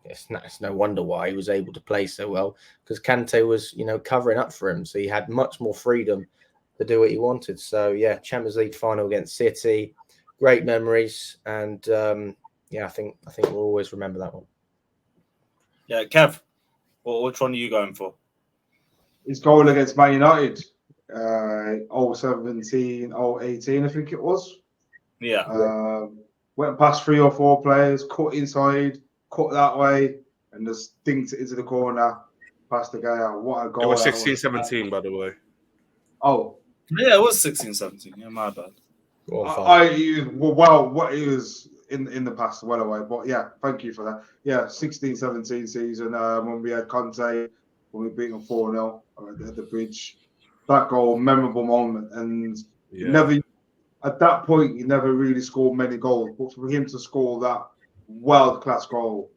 it's no wonder why he was able to play so well, because Kante was, you know, covering up for him, so he had much more freedom to do what he wanted. So yeah, Champions League final against City, great memories, and yeah, I think we'll always remember that one. Yeah, Kev, which one are you going for? His goal against Man United. 017, 018, I think it was. Yeah. Went past 3 or 4 players, cut inside, cut that way, and just dinked it into the corner, past the guy out. What a goal. It was 16-17, by the way. Oh, Yeah, it was 16-17. Yeah, my bad. Well, what it was in the past, well away. But yeah, thank you for that. Yeah, 16-17 season when we had Kante, when we beat them 4-0 at the bridge. That goal, memorable moment, and you never at that point you never really scored many goals. But for him to score that world-class goal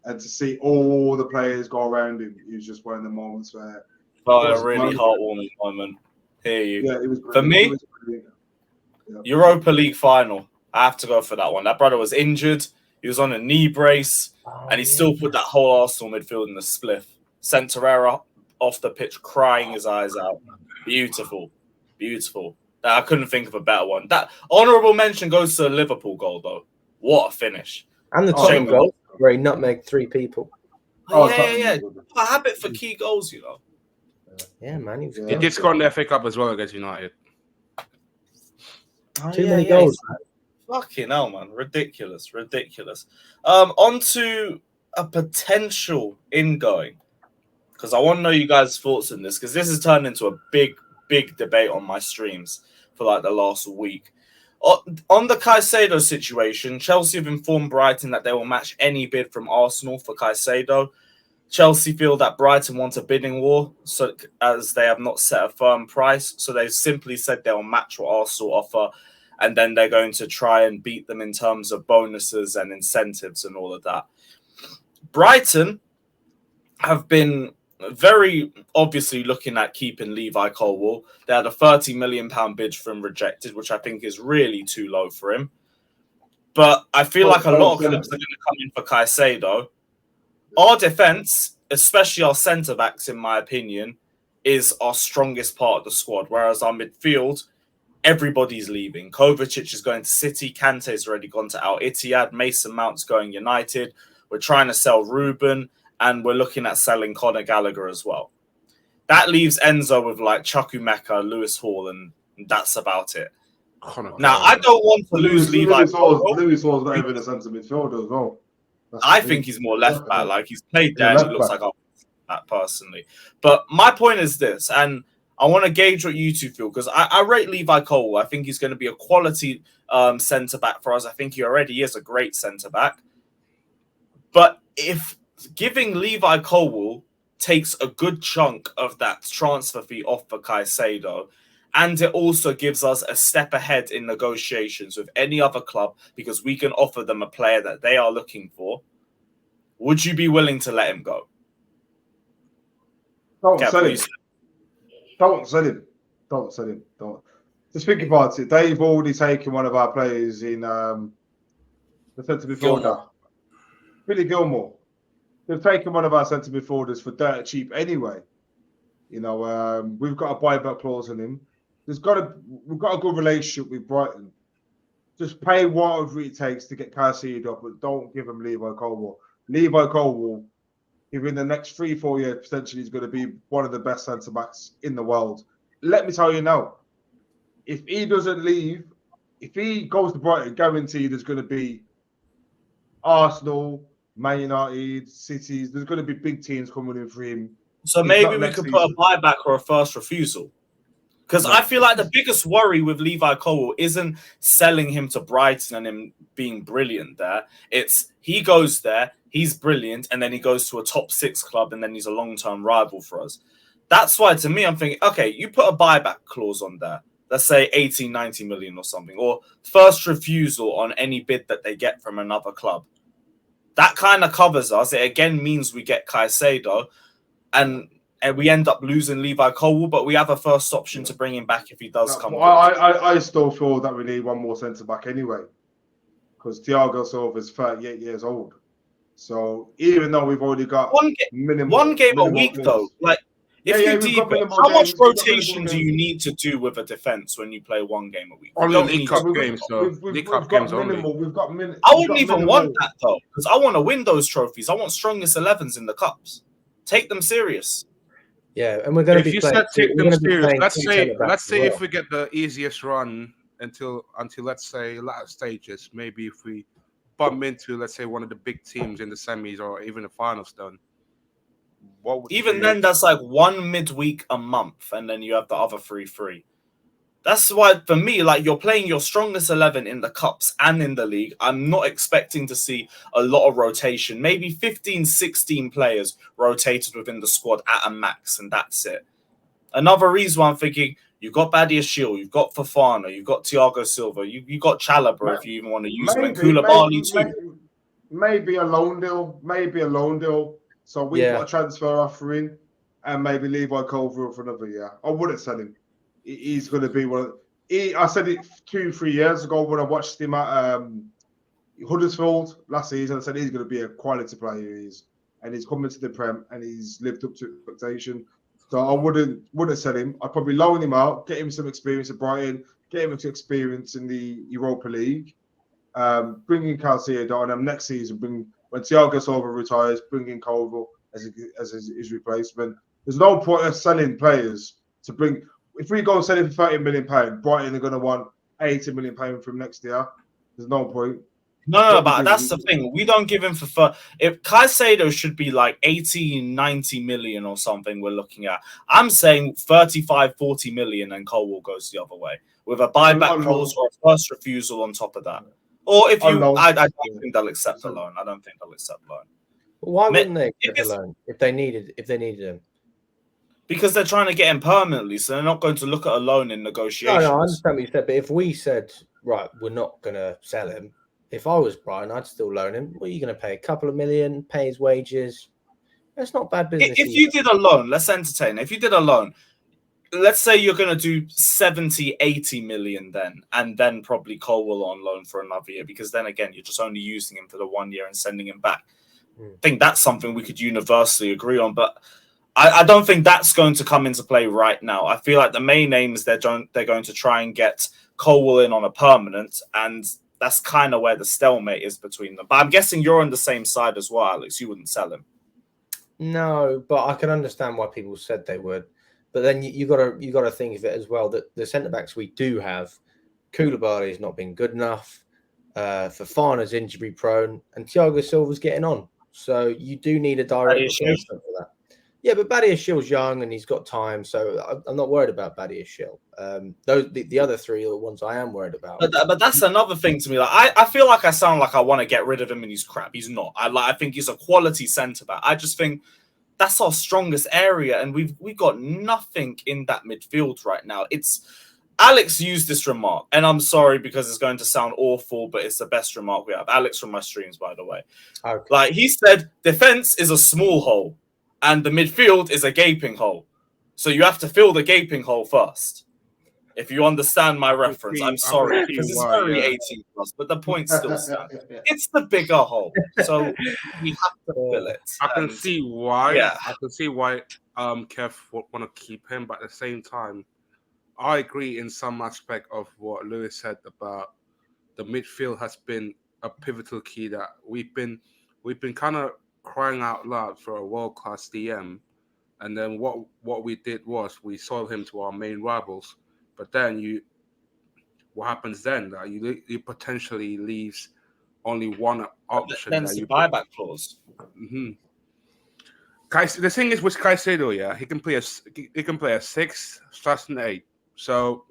and to see all the players go around him, it was just one of the moments where Felt a really heartwarming moment. Hear you. yeah, it was For me, it was brilliant. Yeah. Europa League final. I have to go for that one. That brother was injured. He was on a knee brace, and he still put that whole Arsenal midfield in the spliff. Sent Torreira off the pitch, crying his eyes out. Beautiful, beautiful. I couldn't think of a better one. That honourable mention goes to a Liverpool goal, though. What a finish! and the Tottenham goal where he nutmegged 3 people. Yeah. A habit for key goals, you know. Yeah, man. He did score in the FA Cup as well against United. Too many goals, man. Fucking hell, man. Ridiculous. On to a potential ingoing. Because I want to know you guys' thoughts on this. Because this has turned into a big debate on my streams for like the last week. On the Caicedo situation, Chelsea have informed Brighton that they will match any bid from Arsenal for Caicedo. Chelsea feel that Brighton want a bidding war, so as they have not set a firm price. So they've simply said they'll match what Arsenal offer, and then they're going to try and beat them in terms of bonuses and incentives and all of that. Brighton have been very obviously looking at keeping Levi Colwill. They had a £30 million bid from rejected, which I think is really too low for him. But I feel like a lot of clubs are going to come in for Caicedo. Our defence, especially our centre-backs, in my opinion, is our strongest part of the squad, whereas our midfield, everybody's leaving. Kovacic is going to City. Kante's already gone to Al Ittihad. Mason Mount's going United. We're trying to sell Ruben, and we're looking at selling Conor Gallagher as well. That leaves Enzo with like Chukwuemeka, Lewis Hall, and that's about it. Now, I don't want to lose Levi. Lewis Hall's not even a centre midfielder as well. I think he's more left back. Like he's played there, and he looks like that personally. But my point is this, and I want to gauge what you two feel, because I rate Levi Colwill. I think he's going to be a quality centre back for us. I think he already is a great centre back. But if giving Levi Colwill takes a good chunk of that transfer fee off for Caicedo, and it also gives us a step ahead in negotiations with any other club because we can offer them a player that they are looking for, would you be willing to let him go? Don't sell him. Just think about it. They've already taken one of our players in the centre midfielder, Billy Gilmore. They've taken one of our centre midfielders for dirt cheap anyway. You know, we've got a buyback clause on him. We've got a good relationship with Brighton. Just pay whatever it takes to get Caicedo, but don't give him Levi Colwill. Levi Colwill, in the next 3-4 years, potentially is going to be one of the best centre backs in the world. Let me tell you now, if he doesn't leave, if he goes to Brighton, guaranteed there's going to be Arsenal, Man United, City. There's going to be big teams coming in for him. So maybe we could put a buyback or a first refusal. Because I feel like the biggest worry with Levi Colwill isn't selling him to Brighton and him being brilliant there. It's he goes there, he's brilliant, and then he goes to a top 6 club, and then he's a long-term rival for us. That's why, to me, I'm thinking, okay, you put a buyback clause on there. Let's say 18, 90 million or something. Or first refusal on any bid that they get from another club. That kind of covers us. It again means we get Caicedo, and we end up losing Levi Colwill, but we have a first option to bring him back if he does come. I still feel that we need one more centre back anyway, because Thiago Silva is 38 years old. So even though we've already got one game a week, though, like if you deep it, how much rotation do you need to do with a defense when you play one game a week? Only League Cup games, though. We've got minimal. I wouldn't even want that though, because I want to win those trophies. I want strongest 11s in the cups. Take them serious. Yeah, and we're going to be. If you said take them serious, let's say if we get the easiest run until let's say latter stages, maybe if we bump into, let's say, one of the big teams in the semis or even the finals done, Even then, that's like one midweek a month, and then you have the other 3 free. That's why, for me, like, you're playing your strongest 11 in the cups and in the league. I'm not expecting to see a lot of rotation. Maybe 15, 16 players rotated within the squad at a max, and that's it. Another reason why I'm thinking, you've got Badiashile, you've got Fofana, you've got Thiago Silva, you've got Chalobah if you even want to use him, and Koulibaly too. Maybe a loan deal. So we've got a transfer offering, and maybe Levi Colwill for another year. I wouldn't sell him. He's going to be one. I said it 2-3 years ago when I watched him at Huddersfield last season. I said he's going to be a quality player. And he's coming to the Prem, and he's lived up to expectation. So I wouldn't sell him. I'd probably loan him out, get him some experience at Brighton, get him some experience in the Europa League. Bring in Caicedo, and then next season, when Thiago Silva retires, bring in Colwill as his replacement. There's no point of selling players to bring. If we go and sell him for £30 million, Brighton are going to want £80 million from next year. There's no point. No, but that's the thing. We don't give him for if Caicedo should be like 18, 90 million or something we're looking at. I'm saying 35, 40 million and Colwill goes the other way with a buyback clause or a first refusal on top of that. Or if you, I don't think they'll accept a loan. I don't think they'll accept a loan. Why wouldn't they accept a loan if they needed him? Because they're trying to get him permanently, so they're not going to look at a loan in negotiations. No, I understand what you said, but if we said, right, we're not going to sell him, if I was Brian, I'd still loan him. What are you going to pay? A couple of million, pay his wages? That's not bad business. If you did a loan, let's entertain. If you did a loan, let's say you're going to do 70, 80 million then, and then probably Colwill on loan for another year, because then again, you're just only using him for the 1 year and sending him back. I think that's something we could universally agree on, but I don't think that's going to come into play right now. I feel like the main aim is they're going to try and get Colwill in on a permanent, and that's kind of where the stalemate is between them. But I'm guessing you're on the same side as well, Alex. You wouldn't sell him. No, but I can understand why people said they would. But then you got to think of it as well that the centre backs we do have, Koulibaly has not been good enough. Fofana's injury prone, and Thiago Silva's getting on. So you do need a direct replacement for that. Yeah, but Badiashile's young and he's got time, so I'm not worried about Badiashile. The other three are the ones I am worried about. But that's another thing to me. Like I feel like I sound like I want to get rid of him and he's crap. He's not. I think he's a quality centre back. I just think that's our strongest area, and we've got nothing in that midfield right now. Alex used this remark, and I'm sorry because it's going to sound awful, but it's the best remark we have. Alex from my streams, by the way. Okay. Like he said, defense is a small hole. And the midfield is a gaping hole. So you have to fill the gaping hole first. If you understand my reference, I'm sorry, because it's very 18 plus, but the point still stands. It's the bigger hole. So we have to fill it. I can see why. Yeah. I can see why Kev would want to keep him, but at the same time, I agree in some aspect of what Lewis said about the midfield has been a pivotal key that we've been kind of crying out loud for a world-class DM, and then what we did was we sold him to our main rivals. But then what happens then? That you potentially leaves only one option. Then it's the buyback clause. Mm-hmm. The thing is with Caicedo, yeah, he can play a 6, starts an 8. So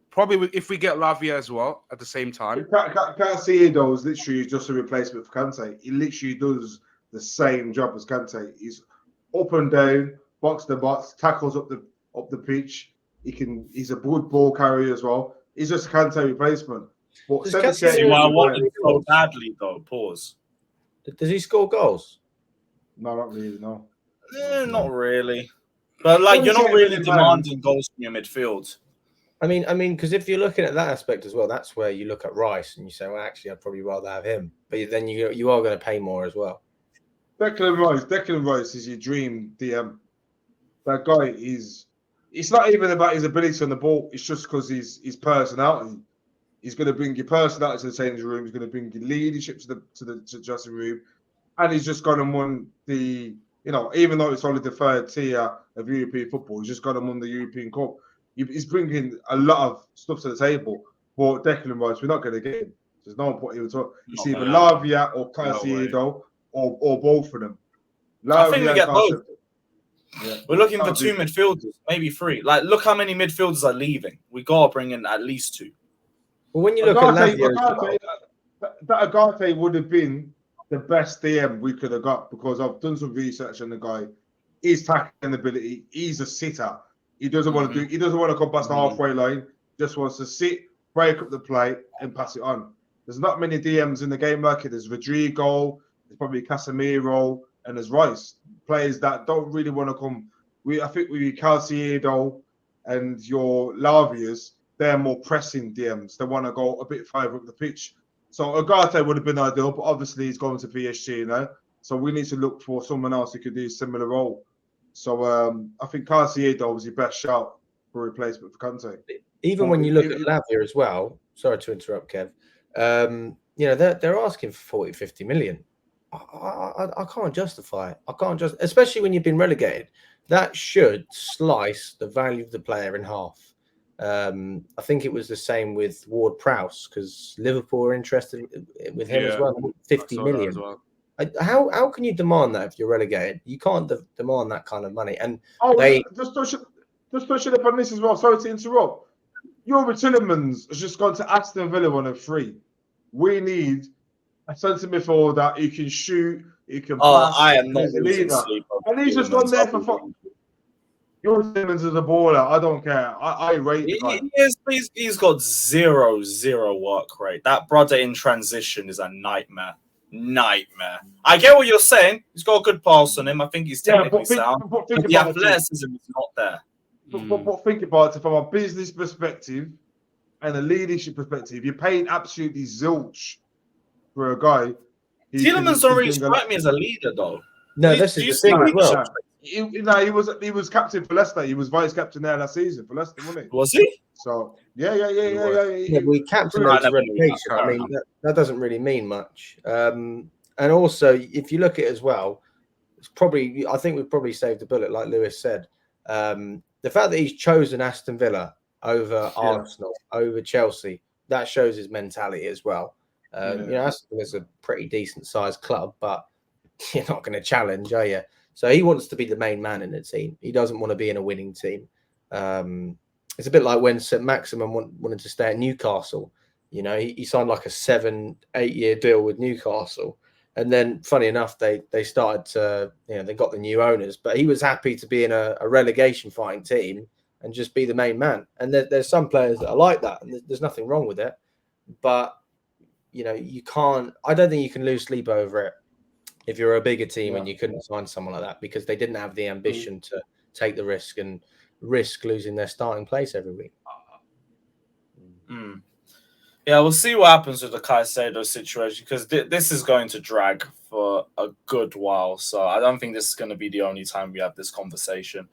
probably if we get Lavia as well at the same time. Caicedo is literally just a replacement for Kante. He literally does the same job as Kante. He's up and down, box to box, tackles up the pitch. He's a good ball carrier as well. He's just a Kante replacement. But I want him so badly though. Pause. Does he score goals? No, not really. No. Not really. But like, you're not really demanding goals from your midfield. I mean, because if you're looking at that aspect as well, that's where you look at Rice and you say, well, actually, I'd probably rather have him. But then you are going to pay more as well. Declan Rice is your dream DM. That guy it's not even about his ability on the ball. It's just because his personality. He's going to bring your personality to the changing room. He's going to bring your leadership to the dressing room, and he's just going to win the. Even though it's only the third tier of European football, he's just going to win the European Cup. He's bringing a lot of stuff to the table. But Declan Rice, we're not going to get him. There's no point even talking. It's either Lavia or Caicedo or both of them. I think we get both. Yeah. We're looking for 2 midfielders, maybe 3. Like, look how many midfielders are leaving. We gotta bring in at least 2. Well, when you look at Lavia, that Agate would have been the best DM we could have got, because I've done some research on the guy. His tackling ability, he's a sitter. He doesn't want to do. He doesn't want to come past the halfway line. Just wants to sit, break up the play, and pass it on. There's not many DMs in the game like it. There's Rodrigo, there's probably Casemiro, and there's Rice. Players that don't really want to come. I think with Caicedo and your Lavias, they're more pressing DMs. They want to go a bit further up the pitch. So Agate would have been ideal, but obviously he's going to PSG now. So we need to look for someone else who could do a similar role. So I think Caicedo was your best shout for replacement for Kante. Even when you look at Lavia as well, sorry to interrupt, Kev, they're asking for 40, 50 million. I can't justify it. I can't especially when you've been relegated. That should slice the value of the player in half. I think it was the same with Ward-Prowse, because Liverpool are interested with him as well. 50 million. As well. How can you demand that if you're relegated? You can't demand that kind of money. And just touching upon this as well. Sorry to interrupt. Your Tillemans has just gone to Aston Villa on a free. We need a centre midfielder who can shoot, who can pass. I am not losing sleep. And he's just gone there for fun. Your Tillemans is a baller. I don't care. I rate the guy. He's got zero work rate. That brother in transition is a nightmare. I get what you're saying. He's got a good pass on him. I think he's technically sound. But the athleticism is not there. But think about it from a business perspective and a leadership perspective. You're paying absolutely zilch for a guy. Tillemans don't really strike me as a leader, though. No, this is the thing as well. He was captain for Leicester. He was vice captain there last season for Leicester, wasn't he? Was he? So yeah. We captain as relegation. I mean, that doesn't really mean much. And also, if you look at it as well, I think we've probably saved a bullet, like Lewis said. The fact that he's chosen Aston Villa over Arsenal, over Chelsea, that shows his mentality as well. Aston Villa's a pretty decent sized club, but you're not going to challenge, are you? So he wants to be the main man in the team. He doesn't want to be in a winning team. It's a bit like when St. Maximin wanted to stay at Newcastle. He signed like a 7-8 year deal with Newcastle. And then, funny enough, they started to, they got the new owners. But he was happy to be in a relegation fighting team and just be the main man. And there's some players that are like that. And there's nothing wrong with it. But, you can't, I don't think you can lose sleep over it if you're a bigger team and you couldn't sign someone like that, because they didn't have the ambition to take the risk and risk losing their starting place every week. Yeah, we'll see what happens with the Caicedo situation, because this is going to drag for a good while. So I don't think this is going to be the only time we have this conversation.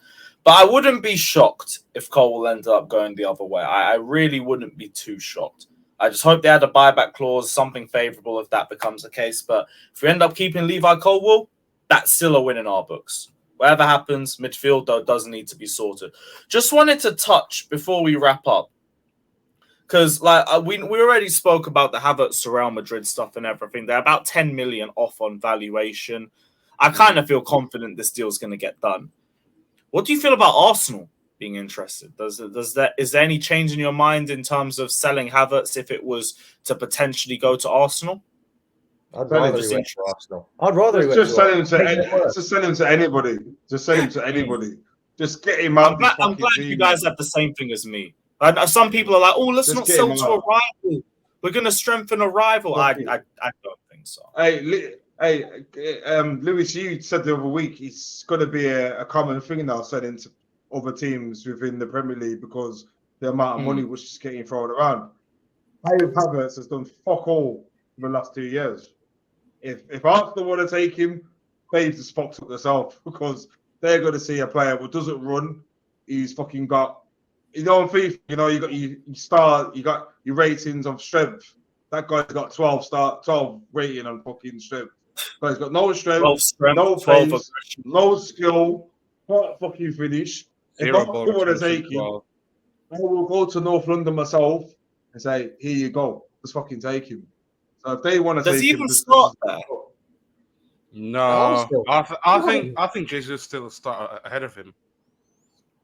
But I wouldn't be shocked if Colwill ended up going the other way. I really wouldn't be too shocked. I just hope they had a buyback clause, something favourable if that becomes the case. But if we end up keeping Levi Colwill, that's still a win in our books. Whatever happens, midfield, though, doesn't need to be sorted. Just wanted to touch before we wrap up, because we already spoke about the Havertz to Real Madrid stuff and everything. They're about 10 million off on valuation. I kind of feel confident this deal is going to get done. What do you feel about Arsenal being interested? Is there any change in your mind in terms of selling Havertz if it was to potentially go to Arsenal? I'd rather he went to Arsenal. I'd rather he went to Arsenal. Just sell him to anybody. Just sell him to anybody. Just get him out. I'm glad you guys have the same thing as me. Some people are like, "Oh, let's not sell to a rival. We're going to strengthen a rival." I don't think so. Lewis, you said the other week it's going to be a common thing now selling to other teams within the Premier League because the amount of money which is getting thrown around. Havertz has done fuck all in the last 2 years. If Arsenal want to take him, they've just fucked up themselves, because they're going to see a player who doesn't run. He's fucking got, on FIFA, you got your ratings of strength. That guy's got 12 rating on fucking strength. Guy's got no strength, no pace, no skill, can't fucking finish. If I want to take him, I will go to North London myself and say, "Here you go, let's fucking take him." So if they want to, does he even start there? No, I think Jesus still start ahead of him.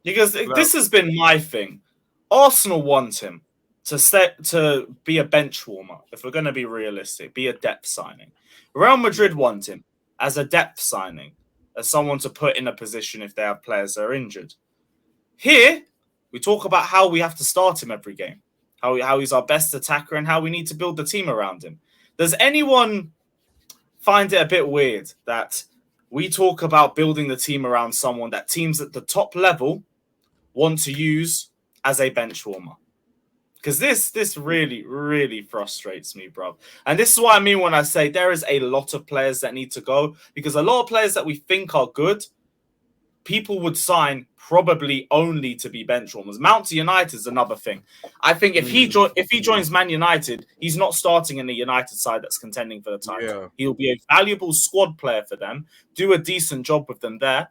Because this has been my thing. Arsenal want him to be a bench warmer. If we're going to be realistic, be a depth signing. Real Madrid want him as a depth signing, as someone to put in a position if they have players that are injured. Here, we talk about how we have to start him every game, how he's our best attacker, and how we need to build the team around him. Does anyone find it a bit weird that we talk about building the team around someone that teams at the top level want to use as a bench warmer? Because this really, really frustrates me, bro. And this is what I mean when I say there is a lot of players that need to go, because a lot of players that we think are good, people would sign probably only to be bench warmers. Mount to United is another thing. I think if he joins Man United, he's not starting in the United side that's contending for the title. Yeah. He'll be a valuable squad player for them, do a decent job with them there.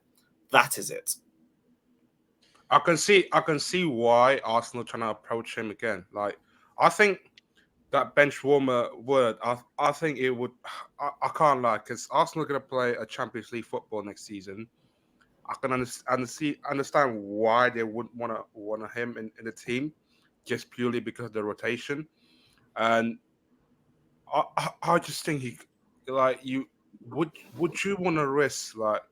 That is it. I can see why Arsenal trying to approach him again. Like, I think that bench warmer word, I think it would. I can't lie, because Arsenal are going to play a Champions League football next season. I can understand why they would want him in the team, just purely because of the rotation. And I just think would you want to risk like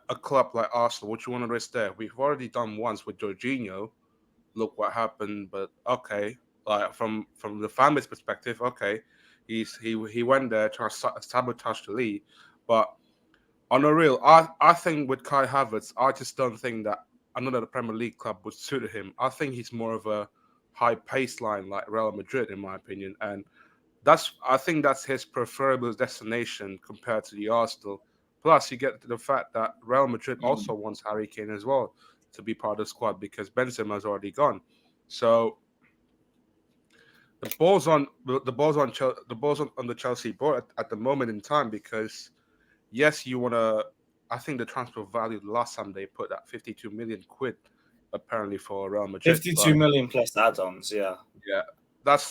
a club like Arsenal? Would you want to risk there? We've already done once with Jorginho. Look what happened. But okay, like from the family's perspective, okay, he went there trying to sabotage the league, but on a real, I think with Kai Havertz, I just don't think that another Premier League club would suit him. I think he's more of a high pace line like Real Madrid, in my opinion, and I think that's his preferable destination compared to the Arsenal. Plus, you get to the fact that Real Madrid also wants Harry Kane as well to be part of the squad because Benzema's already gone. So the ball's on the Chelsea board at the moment in time, because yes, you want to. I think the transfer value last time they put that 52 million quid apparently for Real Madrid. 52 million plus add-ons, yeah. Yeah, I'd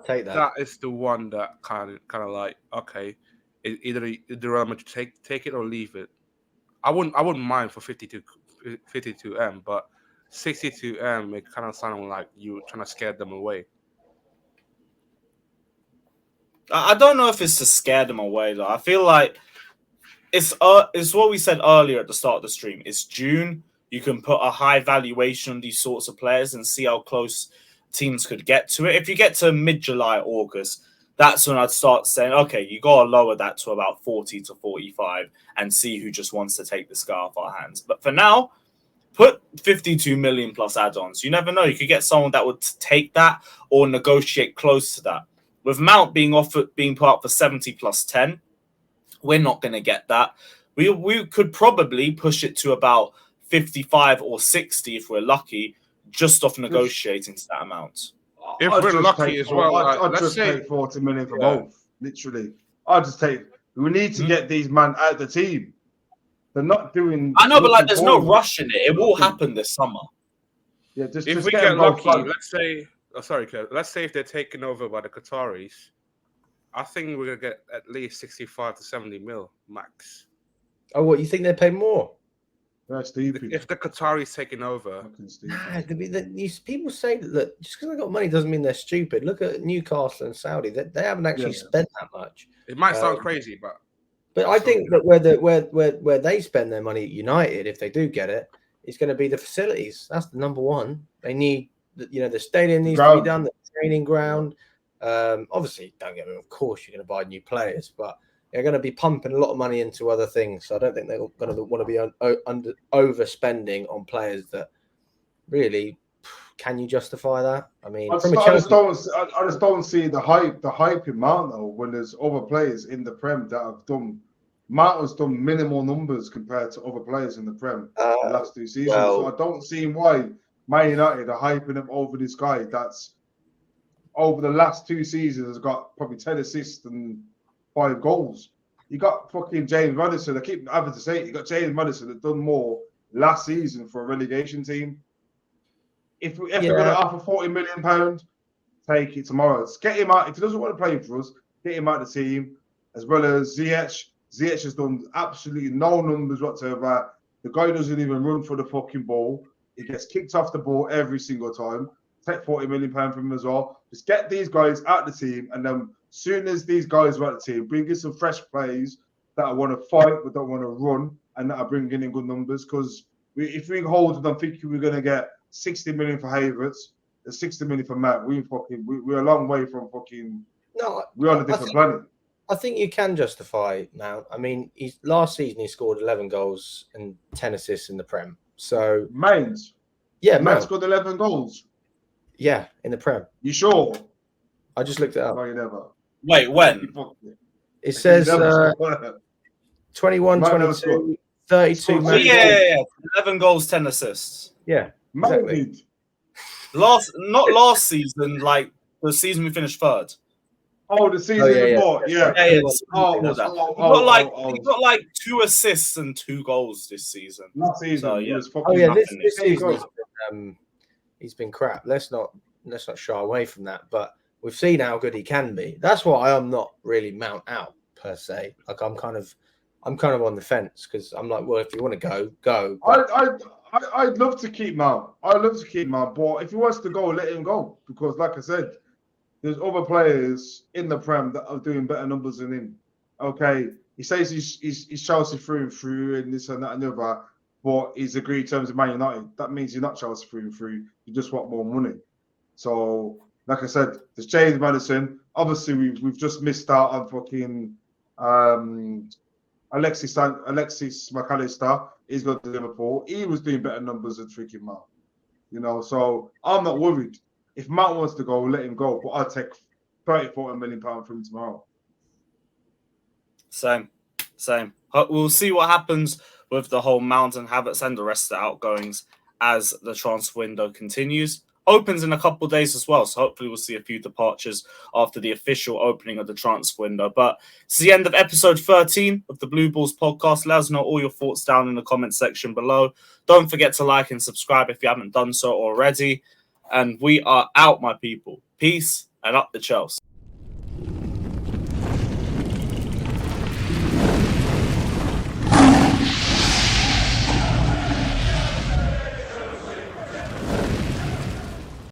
take that. That is the one that kind of like, okay, either Real Madrid take it or leave it. I wouldn't mind for 52M, but 62M, it kind of sounded like you trying to scare them away. I don't know if it's to scare them away though. I feel like it's what we said earlier at the start of the stream. It's June. You can put a high valuation on these sorts of players and see how close teams could get to it. If you get to mid-July, August, that's when I'd start saying, okay, you got to lower that to about 40 to 45 and see who just wants to take this guy off our hands. But for now, put 52 million plus add-ons. You never know. You could get someone that would take that or negotiate close to that. With Mount being put up for 70 plus 10, we're not going to get that. We could probably push it to about 55 or 60 if we're lucky, just off negotiating to that amount. If we're lucky as well, I'd just take 40 million for both. Literally, I'll just take. We need to get these men out of the team. They're not doing. I know, but like, there's no rush in it. It will happen this summer. Yeah, if we get lucky, let's say. Oh, sorry, Kurt. Let's say if they're taken over by the Qataris, I think we're gonna get at least 65 to 70 mil max. Oh, what, you think they pay more? That's stupid. If the Qataris taking over, people say that just because they got money doesn't mean they're stupid. Look at Newcastle and Saudi; they haven't actually spent that much. It might sound crazy, but I think that where they spend their money at United, if they do get it, it's going to be the facilities. That's the number one. They need, the stadium needs to be done, the training ground. Obviously, don't get me wrong, of course you're going to buy new players, but they're going to be pumping a lot of money into other things. So I don't think they're going to want to be overspending on players that really, can you justify that? I mean, I just don't see the hype in Mount though, when there's other players in the Prem that have done. Mount has done minimal numbers compared to other players in the Prem the last 2 seasons. So I don't see why Man United are hyping him over this guy that's over the last 2 seasons has got probably 10 assists and 5 goals. You got fucking James Maddison. I keep having to say it. You got James Maddison that done more last season for a relegation team. If we're going to offer £40 million, take it tomorrow. Let's get him out. If he doesn't want to play for us, get him out of the team, as well as Ziyech. Ziyech has done absolutely no numbers whatsoever. The guy doesn't even run for the fucking ball. He gets kicked off the ball every single time. Take £40 million from him as well. Just get these guys out the team, and then as soon as these guys are out the team, bring in some fresh plays that want to fight but don't want to run, and that are bringing in good numbers. Because if we hold it, I'm thinking we're going to get 60 million for Havertz, 60 million for Mount. We're a long way from fucking. No, we're on a different planet. I think you can justify Mount. I mean, last season he scored 11 goals and 10 assists in the Prem. So Mount. Yeah, Mount scored 11 goals. Yeah, in the Prem. You sure? I just looked it up. No, you never. Wait, when? It says 21, 22, 32. Yeah. 11 goals, 10 assists. Yeah, exactly. Not last season, like the season we finished third. Oh, the season before, yeah. He got like 2 assists and 2 goals this season. Last season, so, yeah. This season he's been crap. Let's not shy away from that. But we've seen how good he can be. That's why I'm not really Mount out per se. Like I'm kind of on the fence because I'm like, well, if you want to go. I'd love to keep Mount. I'd love to keep Mount, but if he wants to go, let him go. Because, like I said, there's other players in the Prem that are doing better numbers than him. Okay, he says he's Chelsea through and through, and this and that and the other, but he's agreed terms with Man United. That means you're not Chelsea through and through. You just want more money. So, like I said, there's James Maddison. Obviously, we've just missed out on fucking Alexis McAllister. He's got to Liverpool. He was doing better numbers than freaking Mount. You know, so I'm not worried. If Mount wants to go, let him go. But I'll take £30-40 million from him tomorrow. Same. We'll see what happens with the whole Mount and Havertz and the rest of the outgoings as the transfer window continues. Opens in a couple of days as well, so hopefully we'll see a few departures after the official opening of the transfer window. But it's the end of episode 13 of the Blue Balls podcast. Let us know all your thoughts down in the comment section below. Don't forget to like and subscribe if you haven't done so already. And we are out, my people. Peace and up the Chelsea.